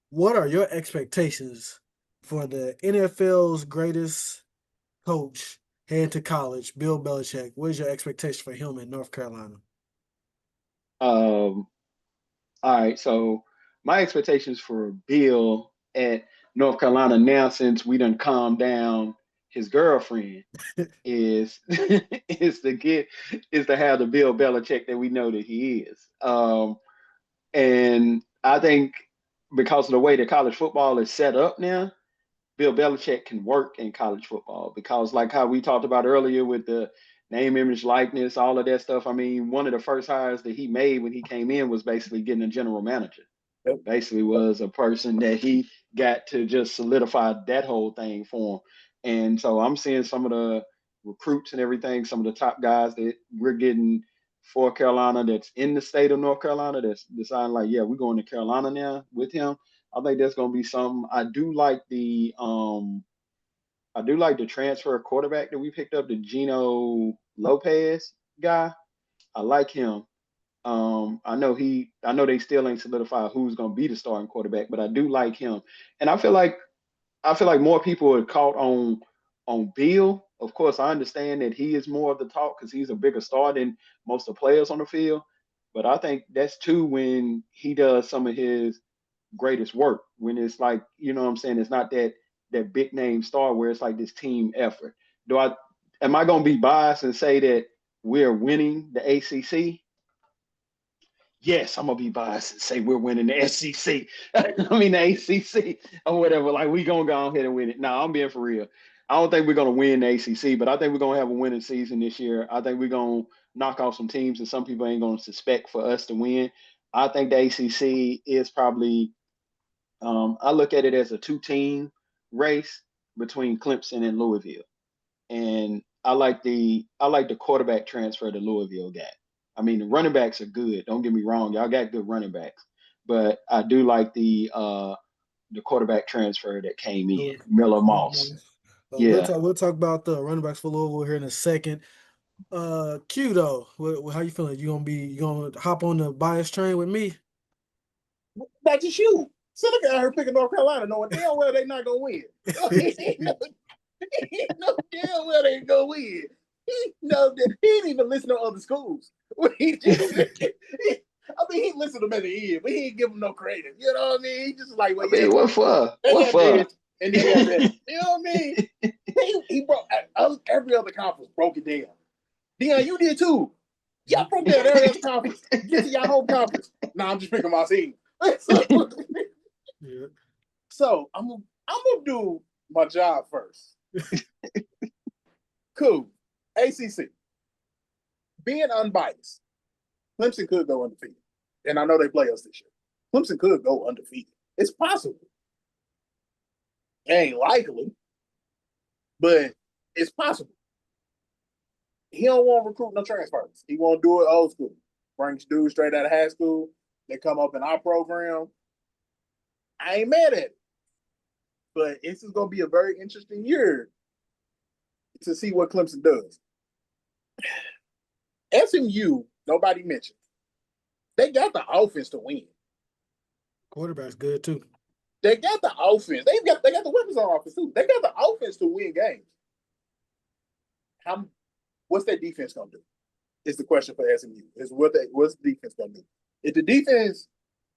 what are your expectations for the NFL's greatest coach heading to college, Bill Belichick? What is your expectation for him in North Carolina? All right. So my expectations for Bill at North Carolina now, since we done calmed down his girlfriend, is is to get is to have the Bill Belichick that we know that he is. And I think because of the way that college football is set up now, Bill Belichick can work in college football because, like how we talked about earlier with the name, image, likeness, all of that stuff. I mean, one of the first hires that he made when he came in was basically getting a general manager. Yep. Basically, was a person that he got to just solidify that whole thing for him. And so I'm seeing some of the recruits and everything, some of the top guys that we're getting for Carolina that's in the state of North Carolina that's deciding like, yeah, we're going to Carolina now with him. I think that's going to be something. I do like the transfer quarterback that we picked up, the Gino Lopez guy. I like him. I know they still ain't solidified who's going to be the starting quarterback, but I do like him. And I feel like more people are caught on Bill. Of course, I understand that he is more of the talk because he's a bigger star than most of the players on the field. But I think that's too when he does some of his greatest work. When it's like, you know what I'm saying, it's not that big name star where it's like this team effort. Do I am I gonna be biased and say that we're winning the ACC? Yes, I'm gonna be biased and say we're winning the SEC. I mean the ACC or whatever. Like we gonna go ahead and win it. No, I'm being for real. I don't think we're gonna win the ACC, but I think we're gonna have a winning season this year. I think we're gonna knock off some teams that some people ain't gonna suspect for us to win. I think the ACC is probably. I look at it as a two-team race between Clemson and Louisville, and I like the quarterback transfer to Louisville got. I mean, the running backs are good. Don't get me wrong, y'all got good running backs, but I do like the quarterback transfer that came in, Louis- Miller Moss. Louis- we'll Yeah. talk about the running backs for Louisville here in a second. Q though, how you feeling? You gonna hop on the bias train with me? That's just you. Seneca out here picking North Carolina, knowing damn well they not gonna win. He know damn well they ain't gonna win. He know that he didn't even listen to other schools. He just, he listened to them at the end, but he ain't give them no credit. You know what I mean? He just like, well, yeah, what for? they What got for? this, and they got that. You know what I mean? He broke every other conference, broke it down. Dion, you did too. Y'all broke down every other conference. Get to y'all home conference. Nah, I'm just picking my team. So I'm gonna do my job first. Cool. ACC. Being unbiased, Clemson could go undefeated. And I know they play us this year. Clemson could go undefeated. It's possible. It ain't likely, but it's possible. He don't want to recruit no transfers. He won't do it old school. Brings dudes straight out of high school. They come up in our program. I ain't mad at it. But this is going to be a very interesting year to see what Clemson does. SMU, nobody mentioned. They got the offense to win. Quarterback's good too. They got the offense. They got the weapons on offense too. They got the offense to win games. What's that defense gonna do? Is the question for SMU. What's the defense gonna do? If the defense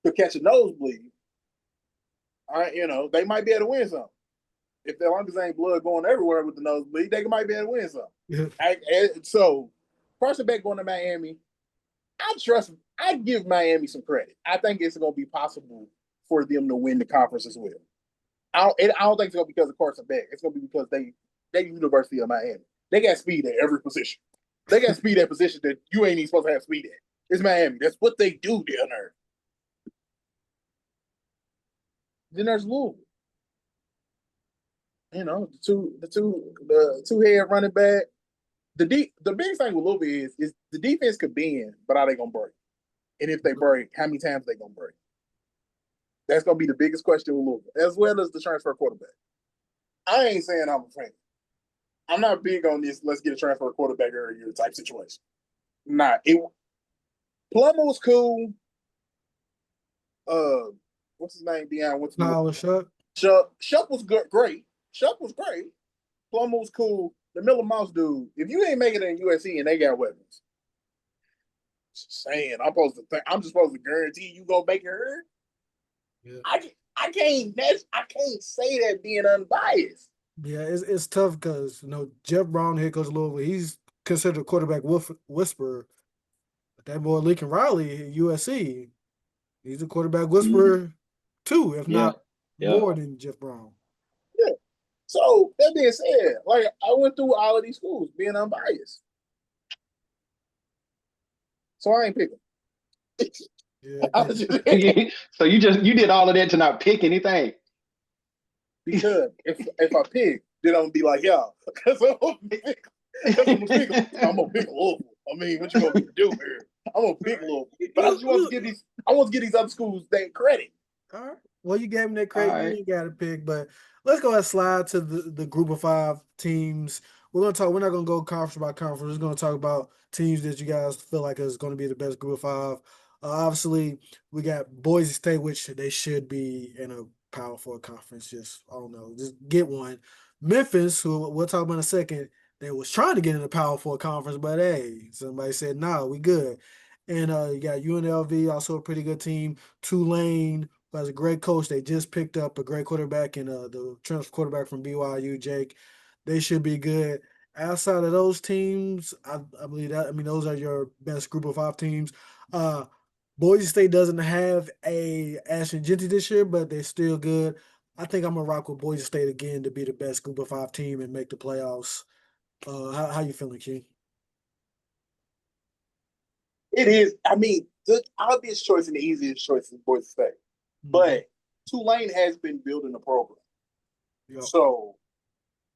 could catch a nosebleed, they might be able to win some. If their long as ain't blood going everywhere with the nosebleed, they might be able to win some. Yeah. So, Carson Beck going to Miami, I give Miami some credit. I think it's going to be possible for them to win the conference as well. I don't think it's going to be because of Carson Beck. It's going to be because they University of Miami. They got speed at every position. They got speed at position that you ain't even supposed to have speed at. It's Miami. That's what they do down there. Then there's Louisville. The two head running back. The biggest thing with Louisville is the defense could bend, but are they gonna break? And if they break, how many times they gonna break? That's gonna be the biggest question with Louisville, as well as the transfer quarterback. I ain't saying I'm a fan. I'm not big on this. Let's get a transfer quarterback every year type situation. Nah, Plummer was cool. What's his name? Deion. What's Shuck? Shuck was great. Shuck was great. Plummer was cool. The Miller Mouse dude. If you ain't making it in USC and they got weapons, just saying, I'm just supposed to guarantee you gonna make it hurt. Yeah. I can't say that being unbiased. Yeah, it's tough because Jeff Brown, head coach of Louisville, he's considered a quarterback whisperer. But that boy Lincoln Riley at USC, he's a quarterback whisperer too, if not more than Jeff Brown. Yeah. So that being said, like I went through all of these schools being unbiased. So I ain't picking. Yeah. So you did all of that to not pick anything. Because if I pick, then I'm gonna be like, y'all, because I'm gonna pick Louisville. I mean, what you gonna do here? I'm gonna pick Louisville, but I just want to give these other schools that credit. All right. Well, you gave them that credit. Right. You ain't got to pick, but let's go ahead and slide to the group of 5 teams. We're not gonna go conference by conference. We're just gonna talk about teams that you guys feel like is going to be the best group of 5. Obviously, we got Boise State, which they should be in a Power 4 conference. Just I don't know, just get one. Memphis, who we'll talk about in a second, they was trying to get in the Power 4 conference, but hey, somebody said no, we good. And you got UNLV, also a pretty good team. Tulane, who has a great coach. They just picked up a great quarterback in the transfer quarterback from BYU, Jake. They should be good. Outside of those teams, I believe that. I mean, those are your best group of 5 teams. Boise State doesn't have a Ashton Genty this year, but they're still good. I think I'm gonna rock with Boise State again to be the best group of 5 team and make the playoffs. How you feeling, King? It is. I mean, the obvious choice and the easiest choice is Boise State, but Tulane has been building a program. Yep. So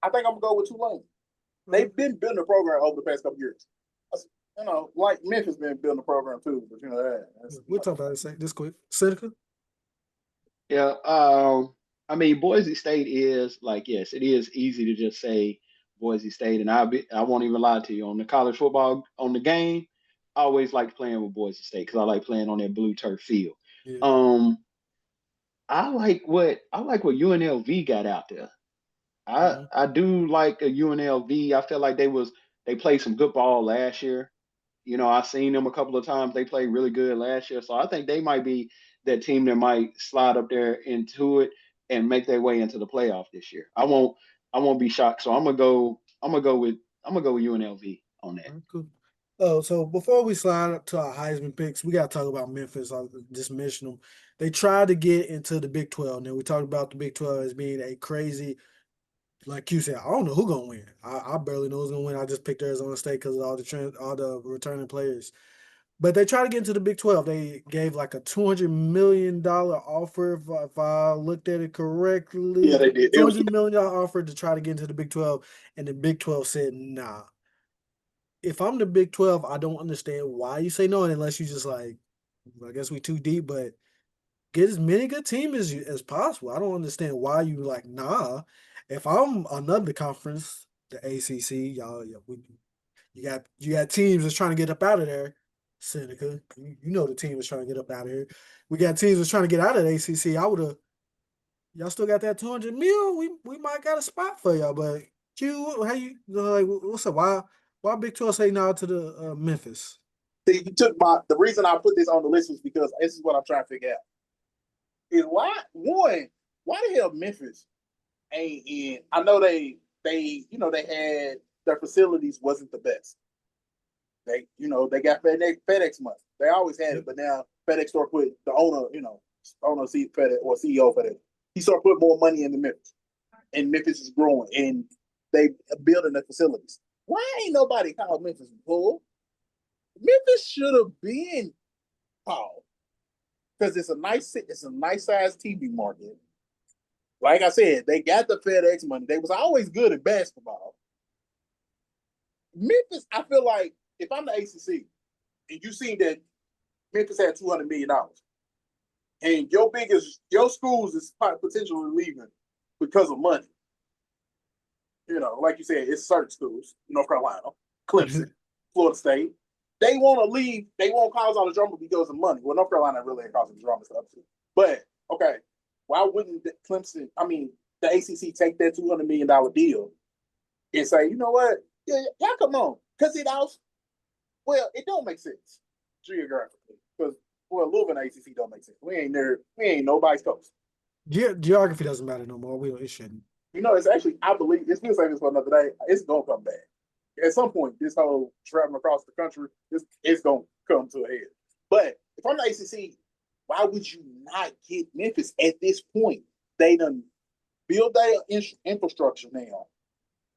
I think I'm gonna go with Tulane. They've been building a program over the past couple years. Like Memphis been building a program too, but we'll talk about it this quick. Seneca? Yeah, I mean, Boise State is like, yes, it is easy to just say Boise State, and I won't even lie to you on the college football on the game. I always like playing with Boise State because I like playing on that blue turf field. Yeah. I like what UNLV got out there. I do like a UNLV. I feel like they played some good ball last year. You know, I've seen them a couple of times. They played really good last year. So I think they might be that team that might slide up there into it and make their way into the playoff this year. I won't be shocked. So I'm gonna go with UNLV on that. Cool. Oh, so before we slide up to our Heisman picks, we got to talk about Memphis. I just mentioned them. They tried to get into the Big 12. Now, we talked about the Big 12 as being a crazy, like you said, I don't know who's going to win. I barely know who's going to win. I just picked Arizona State because of all the returning players. But they tried to get into the Big 12. They gave like a $200 million offer, if I looked at it correctly. Yeah, they did. It was $200 million offer to try to get into the Big 12. And the Big 12 said, nah. If I'm the Big 12, I don't understand why you say no unless you just like, I guess we too deep, but get as many good teams as possible. I don't understand why you like, nah. If I'm another conference, the ACC, you got teams that's trying to get up out of there. Seneca, you know the team is trying to get up out of here. We got teams that's trying to get out of the ACC. I would have. Y'all still got that 200 mil. We might got a spot for y'all, but Q, how you like? What's up? Why Big 12 say no to the Memphis? See, you took the reason I put this on the list was because this is what I'm trying to figure out. Is why the hell Memphis ain't in? I know they had their facilities wasn't the best. They got FedEx money. They always had it, but now FedEx started put the owner FedEx or CEO of FedEx. He started putting more money into Memphis, and Memphis is growing, and they building the facilities. Why ain't nobody called Memphis bull? Memphis should have been called because it's a nice size TV market. Like I said, they got the FedEx money. They was always good at basketball. Memphis, I feel like if I'm the ACC and you see that Memphis had $200 million, and your schools is potentially leaving because of money. Like you said, it's certain schools, North Carolina, Clemson, Florida State. They want to leave. They won't cause all the drama because of money. Well, North Carolina really ain't causing drama stuff too. But okay, why wouldn't the ACC take that $200 million deal and say, you know what? Yeah, y'all come on, because it don't make sense geographically. Because Louisville and ACC don't make sense. We ain't there. We ain't nobody's coast. Geography doesn't matter no more. It shouldn't. It's actually, I believe, it's still saying this for another day. It's gonna come back at some point. This whole traveling across the country, it's gonna come to a head. But if I'm the ACC, why would you not get Memphis at this point? They done build their infrastructure now.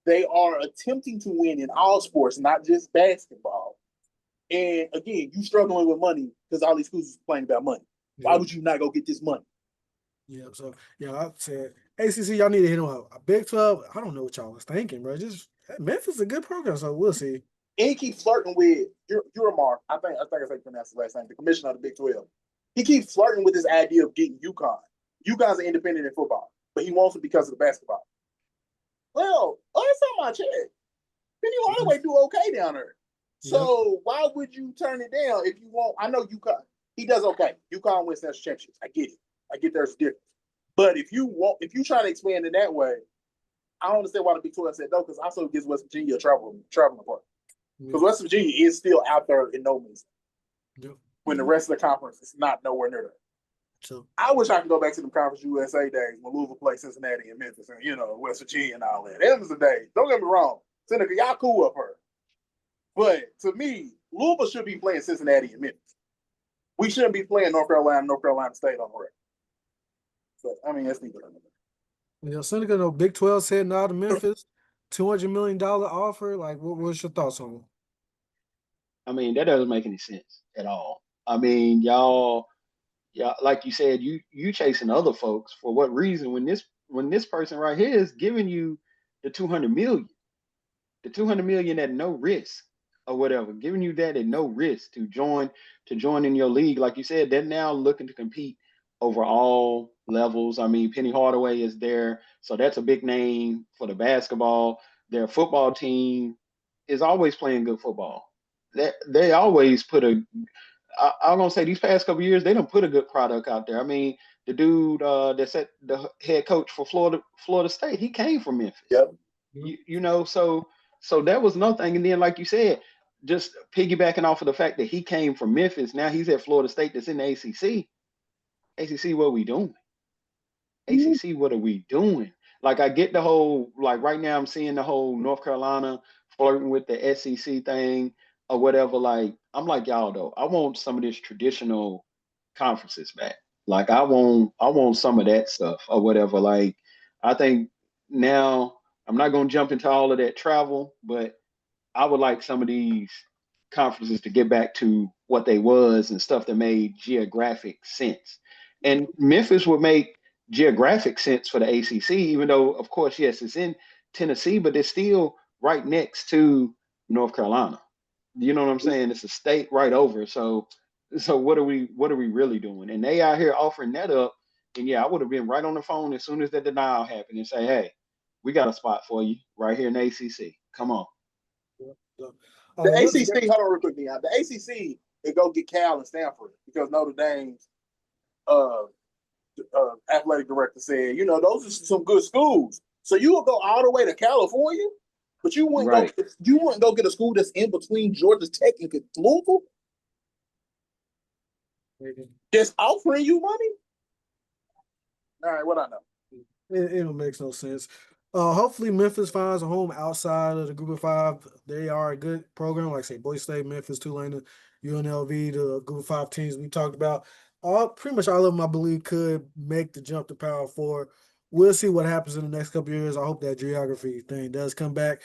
They are attempting to win in all sports, not just basketball. And again, you struggling with money because all these schools is complaining about money. Why would you not go get this money? Yeah, so I said ACC, y'all need to hit them up. Big 12, I don't know what y'all was thinking, bro. Just Memphis is a good program, so we'll see. And he keeps flirting with Uramar. I think I pronounced his last name, the commissioner of the Big 12. He keeps flirting with this idea of getting UConn. UConn's an independent in football, but he wants it because of the basketball. Well, last time I checked, Penny Hardaway do okay down there. So why would you turn it down if you want? I know UConn. He does okay. UConn wins national championships. I get it. I get there's a difference. But if you try to expand in that way, I don't understand why the Big 12 said no, because also gives West Virginia a traveling part. Because West Virginia is still out there in no means. When the rest of the conference is not nowhere near there. So I wish I could go back to the Conference USA days when Louisville played Cincinnati and Memphis and West Virginia and all that. That was the day. Don't get me wrong. Seneca, y'all cool up her. But to me, Louisville should be playing Cincinnati and Memphis. We shouldn't be playing North Carolina State on the record. But that's neither. Seneca, no Big 12 said no to Memphis. $200 million offer. Like, what's your thoughts on it? That doesn't make any sense at all. Y'all, like you said, you chasing other folks for what reason? When this person right here is giving you the 200 million at no risk or whatever, giving you that at no risk to join in your league. Like you said, they're now looking to compete over all levels. Penny Hardaway is there, so that's a big name for the basketball. Their football team is always playing good football. They always put I'm gonna say these past couple of years they don't put a good product out there. The The dude that's at the head coach for Florida State, he came from Memphis. Yep. You know, so that was another thing. And then, like you said, just piggybacking off of the fact that he came from Memphis, now he's at Florida State that's in the ACC. ACC, what are we doing? ACC, what are we doing? Like, I get the whole, like, right now I'm seeing the whole North Carolina flirting with the SEC thing or whatever. Like, I'm like, y'all, though, I want some of this traditional conferences back. Like, I want some of that stuff or whatever. Like, I think now I'm not going to jump into all of that travel, but I would like some of these conferences to get back to what they was and stuff that made geographic sense. And Memphis would make geographic sense for the ACC, even though, of course, yes, it's in Tennessee, but it's still right next to North Carolina. You know what I'm saying? It's a state right over. So what are we really doing? And they out here offering that up. And yeah, I would have been right on the phone as soon as the denial happened and say, hey, we got a spot for you right here in the ACC. Come on. The ACC, hold on real quick, Neon. The ACC is go get Cal and Stanford because Notre Dame's athletic director said, you know, those are some good schools. So you will go all the way to California, but you wouldn't go get a school that's in between Georgia Tech and Louisville? Just offering you money? All right, what I know. It makes no sense. Hopefully Memphis finds a home outside of the group of five. They are a good program, like I say, Boise State, Memphis, Tulane, UNLV, the group of five teams we talked about. Pretty much all of them, I believe, could make the jump to Power Four. We'll see what happens in the next couple of years. I hope that geography thing does come back.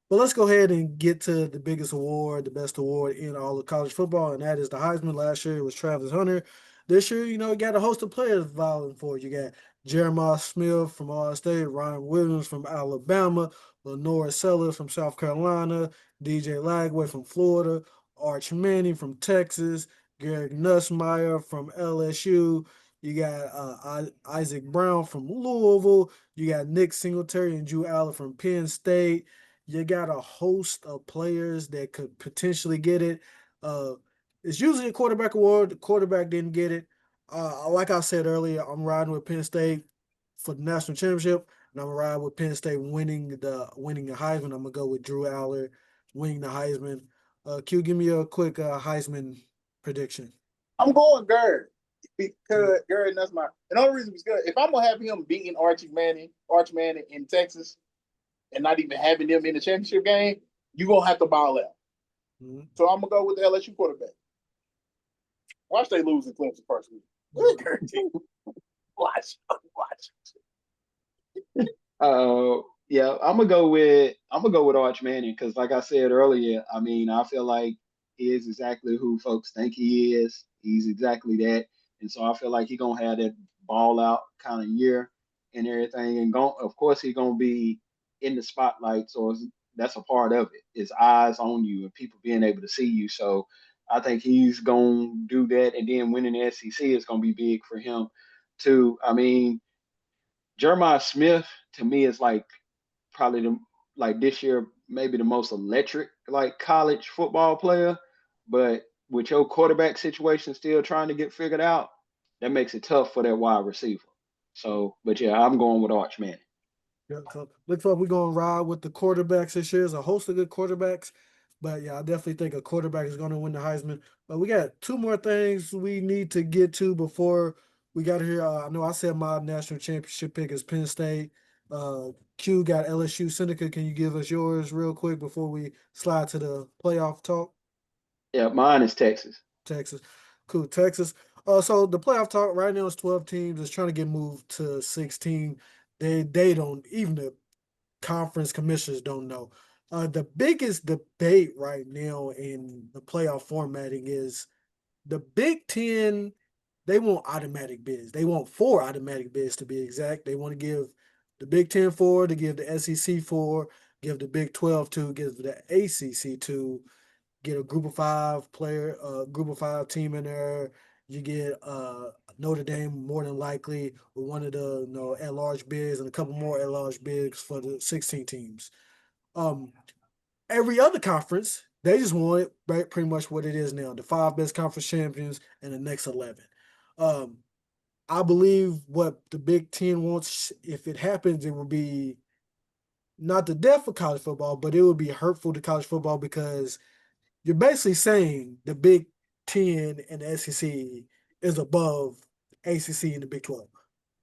But let's go ahead and get to the biggest award, the best award in all of college football, and that is the Heisman. Last year it was Travis Hunter. This year, you got a host of players vying for it. You got Jeremiah Smith from Ohio State, Ryan Williams from Alabama, Lenore Sellers from South Carolina, DJ Lagway from Florida, Arch Manning from Texas, Garrett Nussmeyer from LSU. You got Isaac Brown from Louisville. You got Nick Singletary and Drew Allard from Penn State. You got a host of players that could potentially get it. It's usually a quarterback award. The quarterback didn't get it. Like I said earlier, I'm riding with Penn State for the national championship, and I'm riding with Penn State winning the Heisman. I'm gonna go with Drew Allard winning the Heisman. Q, give me a quick Heisman prediction. I'm going Garrett because Garrett Nussmeyer. And the only reason it's good, if I'm gonna have him beating Arch Manning in Texas, and not even having them in the championship game, you're gonna have to ball out. Mm-hmm. So I'm gonna go with the LSU quarterback. Watch they lose in Clemson first week. Watch. Yeah, I'm gonna go with Arch Manning because, like I said earlier, I mean, I feel like he is exactly who folks think he is. He's exactly that, and so I feel like he's gonna have that ball out kind of year and everything. And of course, he's gonna be in the spotlight, so that's a part of it. It's eyes on you and people being able to see you. So I think he's gonna do that, and then winning the SEC is gonna be big for him too. I mean, Jeremiah Smith to me is like probably this year maybe the most electric like college football player, but with your quarterback situation still trying to get figured out, that makes it tough for that wide receiver. So, but yeah, I'm going with Arch Manning. Yeah, so looks like we're going to ride with the quarterbacks this year. There's a host of good quarterbacks, but yeah, I definitely think a quarterback is going to win the Heisman. But we got two more things we need to get to before we got here. I know I said my national championship pick is Penn State. Q got LSU. Seneca, can you give us yours real quick before we slide to the playoff talk? Yeah, mine is Texas. Texas. Cool, Texas. So the playoff talk right now is 12 teams. It's trying to get moved to 16. They don't, even the conference commissioners don't know. The biggest debate right now in the playoff formatting is the Big Ten. They want automatic bids. They want 4 automatic bids to be exact. They want to give the Big Ten 4, to give the SEC 4, give the Big 12 2, give the ACC 2, get a group of 5 player, group of 5 team in there. You get Notre Dame more than likely with one of the at-large bids and a couple more at-large bids for the 16 teams. Every other conference, they just want it pretty much what it is now, the 5 best conference champions and the next 11. I believe what the Big Ten wants, if it happens, it will be not the death of college football, but it would be hurtful to college football because you're basically saying the Big Ten and the SEC is above ACC and the Big 12.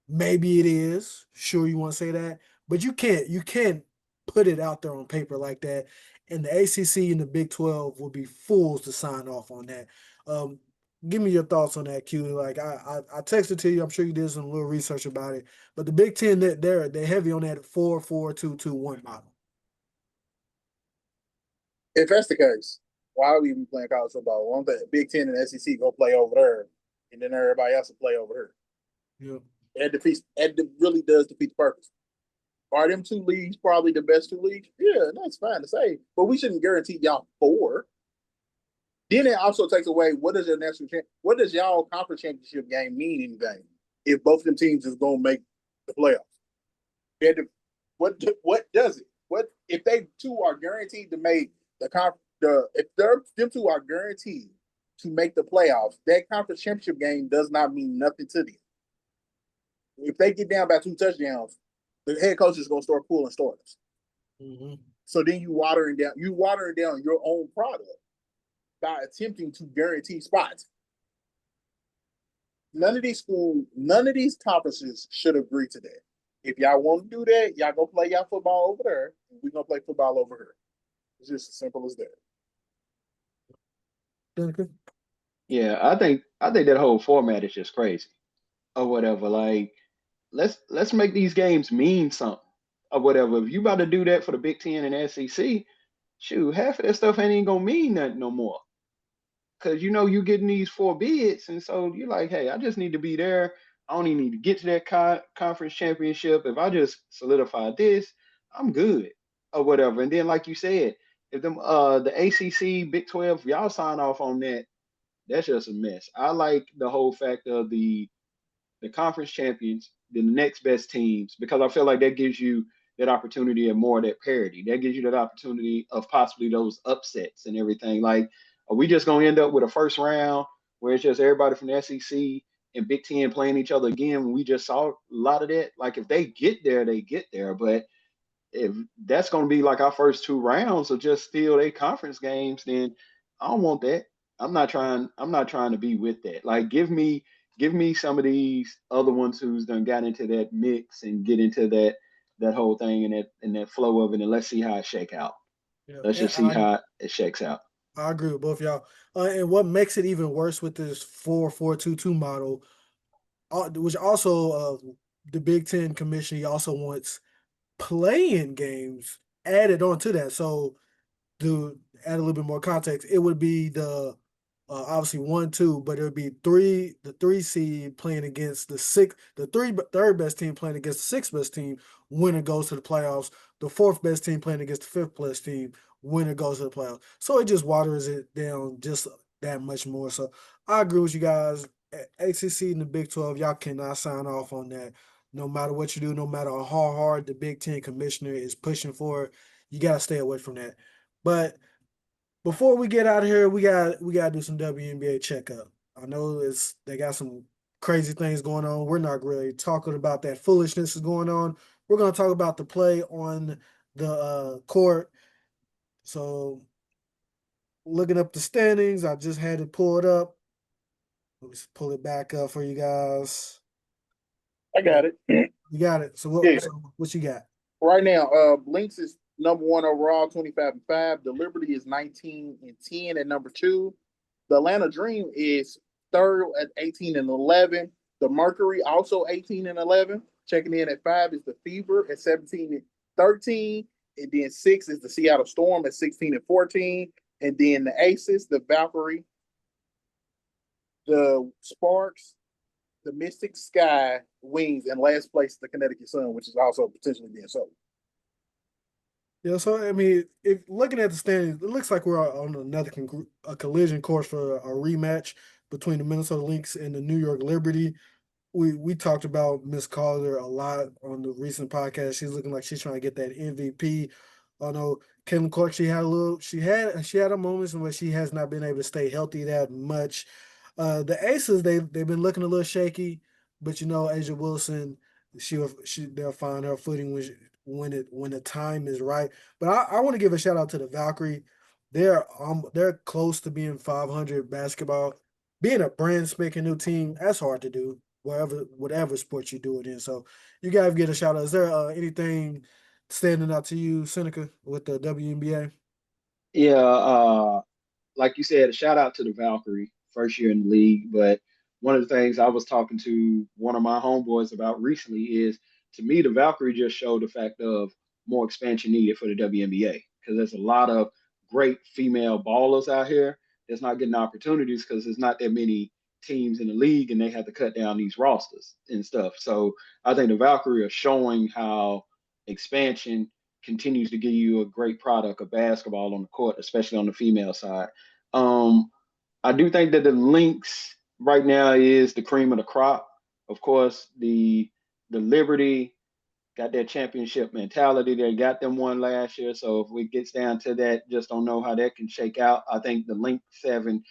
Maybe it is. Sure, you want to say that, but you can't put it out there on paper like that. And the ACC and the Big 12 will be fools to sign off on that. Um, Give me your thoughts on that, Q. Like I texted to you. I'm sure you did some little research about it. But the Big Ten, they're heavy on that 4-4-2-2-1 model. If that's the case, why are we even playing college football? Why don't the Big Ten and the SEC go play over there, and then everybody else will play over Yeah. here? It really does defeat the purpose. Are them two leagues probably the best two leagues? Yeah, that's fine to say, but we shouldn't guarantee y'all four. Then it also takes away what does what does y'all conference championship game mean anything if both of them teams is gonna make the playoffs? And what does it? What if they two are guaranteed to make if them two are guaranteed to make the playoffs, that conference championship game does not mean nothing to them. If they get down by 2 touchdowns, the head coach is going to start pulling starters. Mm-hmm. So then you watering down your own product by attempting to guarantee spots. None of these conferences should agree to that. If y'all want to do that, y'all go play y'all football over there, and we're gonna play football over here. It's just as simple as that. Duncan? Yeah, I think that whole format is just crazy or whatever. Like, let's make these games mean something or whatever. If you about to do that for the Big Ten and SEC, shoot, half of that stuff ain't even gonna mean nothing no more. Cause you getting these 4 bids, and so you're like, hey, I just need to be there. I don't even need to get to that conference championship. If I just solidify this, I'm good or whatever. And then, like you said, if the ACC, Big 12, y'all sign off on that, that's just a mess. I like the whole fact of the conference champions, then the next best teams, because I feel like that gives you that opportunity of more of that parity. That gives you that opportunity of possibly those upsets and everything. Like, are we just gonna end up with a first round where it's just everybody from the SEC and Big Ten playing each other again when we just saw a lot of that? Like, if they get there, they get there. But if that's going to be like our first 2 rounds of just still a conference games, then I don't want that. I'm not trying to be with that. Like, give me some of these other ones who's done got into that mix and get into that whole thing and that flow of it, and let's see how it shake out. Yeah, Let's and just see how it shakes out. I agree with both y'all. And what makes it even worse with this 4-4-2-2 model, which also the Big Ten Commission, he also wants playing games added onto that. So to add a little bit more context, it would be the obviously 1-2, but it would be the 3 seed playing against the third best team playing against the sixth best team. Winner goes to the playoffs. The fourth best team playing against the fifth best team. Winner goes to the playoffs. So it just waters it down just that much more. So I agree with you guys. ACC and the Big 12, y'all cannot sign off on that. No matter what you do, no matter how hard the Big Ten commissioner is pushing for it, you gotta stay away from that. But before we get out of here, we gotta do some WNBA checkup. I know they got some crazy things going on. We're not really talking about that foolishness is going on. We're gonna talk about the play on the court. So looking up the standings, I just had it pulled up. Let's pull it back up for you guys. I got it. You got it. So Yeah. what you got? Right now, Blinks is number 1 overall, 25-5. The Liberty is 19-10 at number 2. The Atlanta Dream is third at 18-11. The Mercury also 18-11. Checking in at 5 is the Fever at 17-13. And then 6 is the Seattle Storm at 16-14. And then the Aces, the Valkyrie, the Sparks, the Mystic Sky, Wings, and last place the Connecticut Sun, which is also potentially being sold. Yeah, so I mean, if looking at the standings, it looks like we're on another collision course for a rematch between the Minnesota Lynx and the New York Liberty. We talked about Miss Calder a lot on the recent podcast. She's looking like she's trying to get that MVP. Although Caitlin Clark, she had a moments where she has not been able to stay healthy that much. The Aces, they've been looking a little shaky. but Asia Wilson, they'll find her footing when the time is right. But I want to give a shout out to the Valkyrie. They're close to being 500 basketball. Being a brand spanking new team, that's hard to do whatever sport you do it in. So you guys get a shout out. Is there anything standing out to you, Seneca, with the WNBA? Yeah, like you said, a shout out to the Valkyrie, first year in the league. But one of the things I was talking to one of my homeboys about recently is, to me, the Valkyrie just showed the fact of more expansion needed for the WNBA, because there's a lot of great female ballers out here that's not getting opportunities because there's not that many teams in the league and they have to cut down these rosters and stuff. So I think the Valkyrie are showing how expansion continues to give you a great product of basketball on the court, especially on the female side. Um, I do think that the Lynx right now is the cream of the crop. Of course, the Liberty got that championship mentality. They got them one last year. So if it gets down to that, just don't know how that can shake out. I think the Lynx having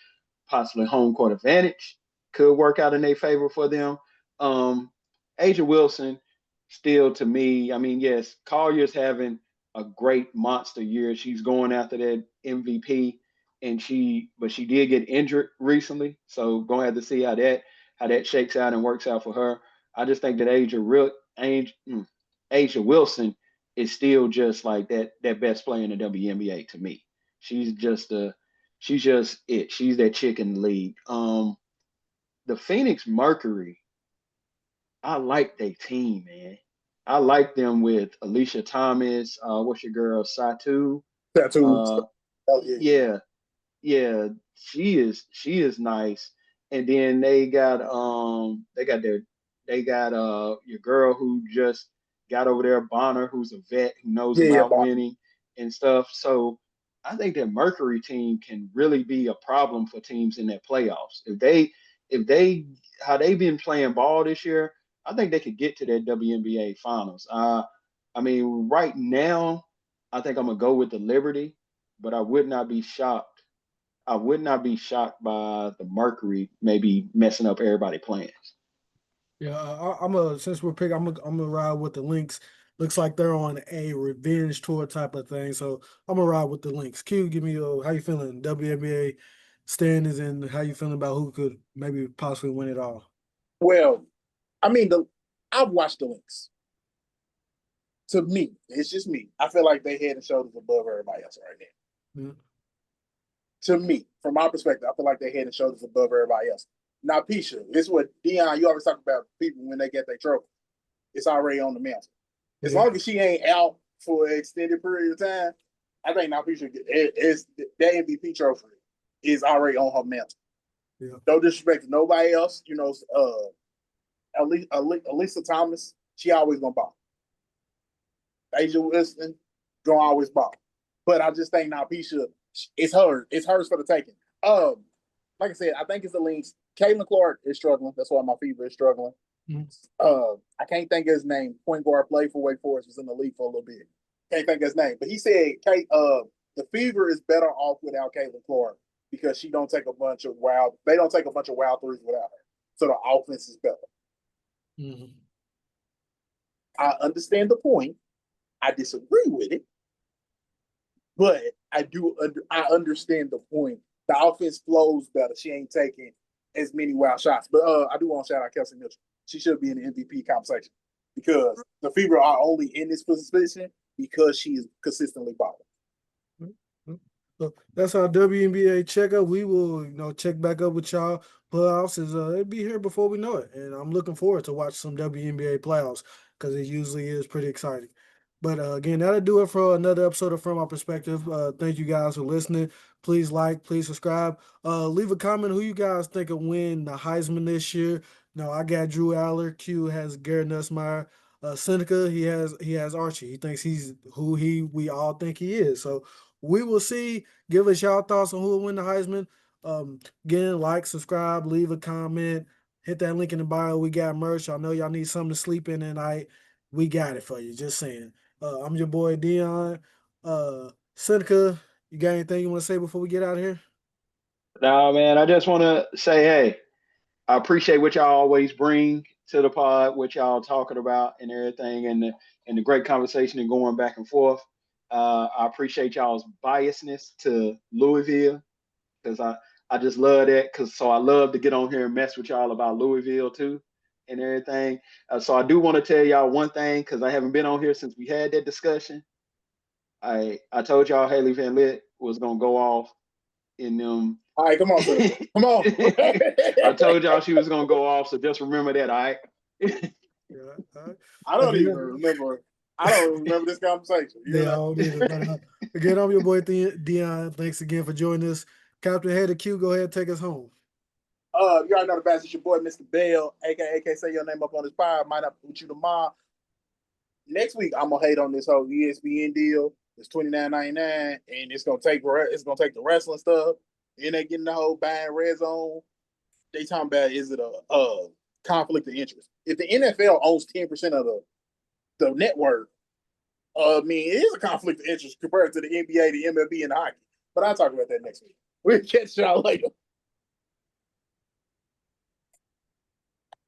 possibly home court advantage could work out in their favor for them. Um, Asia Wilson, still to me, I mean, yes, Collier's having a great monster year. She's going after that MVP, but she did get injured recently, so gonna have to see how that shakes out and works out for her. I just think that Asia Wilson is still just like that best player in the WNBA to me. She's just a She's just it. She's that chick in the league. The Phoenix Mercury, I like their team, man. I like them with Alicia Thomas. What's your girl, Satu? Tattoos. Uh, Oh yeah. yeah, yeah. She is nice. And then they got your girl who just got over there, Bonner, who's a vet who knows Yeah, about Bobby. winning and stuff. So I think that Mercury team can really be a problem for teams in their playoffs. If they how they've been playing ball this year, I think they could get to that WNBA finals. I mean, right now, I think I'm gonna go with the Liberty, but I would not be shocked. I would not be shocked by the Mercury maybe messing up everybody plans. Yeah, I'm a since we're picking, I'm gonna ride with the Lynx. Looks like they're on a revenge tour type of thing, so I'm gonna ride with the Lynx. Q, give me how you feeling? WNBA standings and how you feeling about who could maybe possibly win it all? Well, I mean, I've watched the links. To me, it's just me. I feel like they head and shoulders above everybody else right now. Yeah. To me, from my perspective, I feel like they head and shoulders above everybody else. Now, Pisha, this is what Dion, you always talk about people when they get their trophy. It's already on the mantle. As Yeah. long as she ain't out for an extended period of time, I think now Pisha is that MVP trophy is already on her mantle. Yeah. No disrespect to nobody else. Elisa Thomas, she always gonna ball. Asia Wilson, gonna always ball. But I just think now Pisha, it's hers. It's hers for the taking. Like I said, I think it's the links. Caitlin Clark is struggling. That's why my fever is struggling. I can't think of his name. Point guard played for Wake Forest, was in the league for a little bit. Can't think of his name. But he said the fever is better off without Caitlin Clark because she don't take a bunch of they don't take a bunch of wild threes without her. So the offense is better. Mm-hmm. I understand the point. I disagree with it, but I understand the point. The offense flows better. She ain't taking as many wild shots. But I do want to shout out Kelsey Mitchell. She should be in the MVP conversation because the Fever are only in this position because she is consistently balling. So that's our WNBA checkup. We will, check back up with y'all. Playoffs it'll be here before we know it, and I'm looking forward to watch some WNBA playoffs because it usually is pretty exciting. But again, that'll do it for another episode of From Our Perspective. Thank you guys for listening. Please like, please subscribe. Leave a comment who you guys think will win the Heisman this year. No, I got Drew Allard. Q has Garrett Nussmeyer. Seneca, he has Archie. He thinks he's who we all think he is. So we will see. Give us y'all thoughts on who will win the Heisman. Again, like, subscribe, leave a comment, hit that link in the bio. We got merch. I know y'all need something to sleep in tonight. We got it for you. Just saying. I'm your boy Dion. Seneca, you got anything you want to say before we get out of here? Now, man, I just want to say, hey, I appreciate what y'all always bring to the pod, what y'all talking about and everything, and the great conversation and going back and forth. I appreciate y'all's biasness to Louisville because I just love that so I love to get on here and mess with y'all about Louisville too and everything. So I do want to tell y'all one thing because I haven't been on here since we had that discussion. I told y'all Haley Van Lith was gonna go off in them. All right, come on, sir. Come on. I told y'all she was gonna go off, so just remember that, all right? Yeah, I don't even remember. I don't remember this conversation. Yeah, I don't either. But, again, I'm your boy Dion. Thanks again for joining us. Captain Head of Q, go ahead and take us home. You already know the best. It's your boy, Mr. Bell, aka say your name up on this pod. Might not put you tomorrow. Next week, I'm gonna hate on this whole ESPN deal. It's $29.99, and it's gonna take the wrestling stuff. And they getting the whole buying red zone. They talking about is it a conflict of interest? If the NFL owns 10% of the network, I mean, it is a conflict of interest compared to the NBA, the MLB, and the hockey. But I'll talk about that next week. We'll catch y'all later.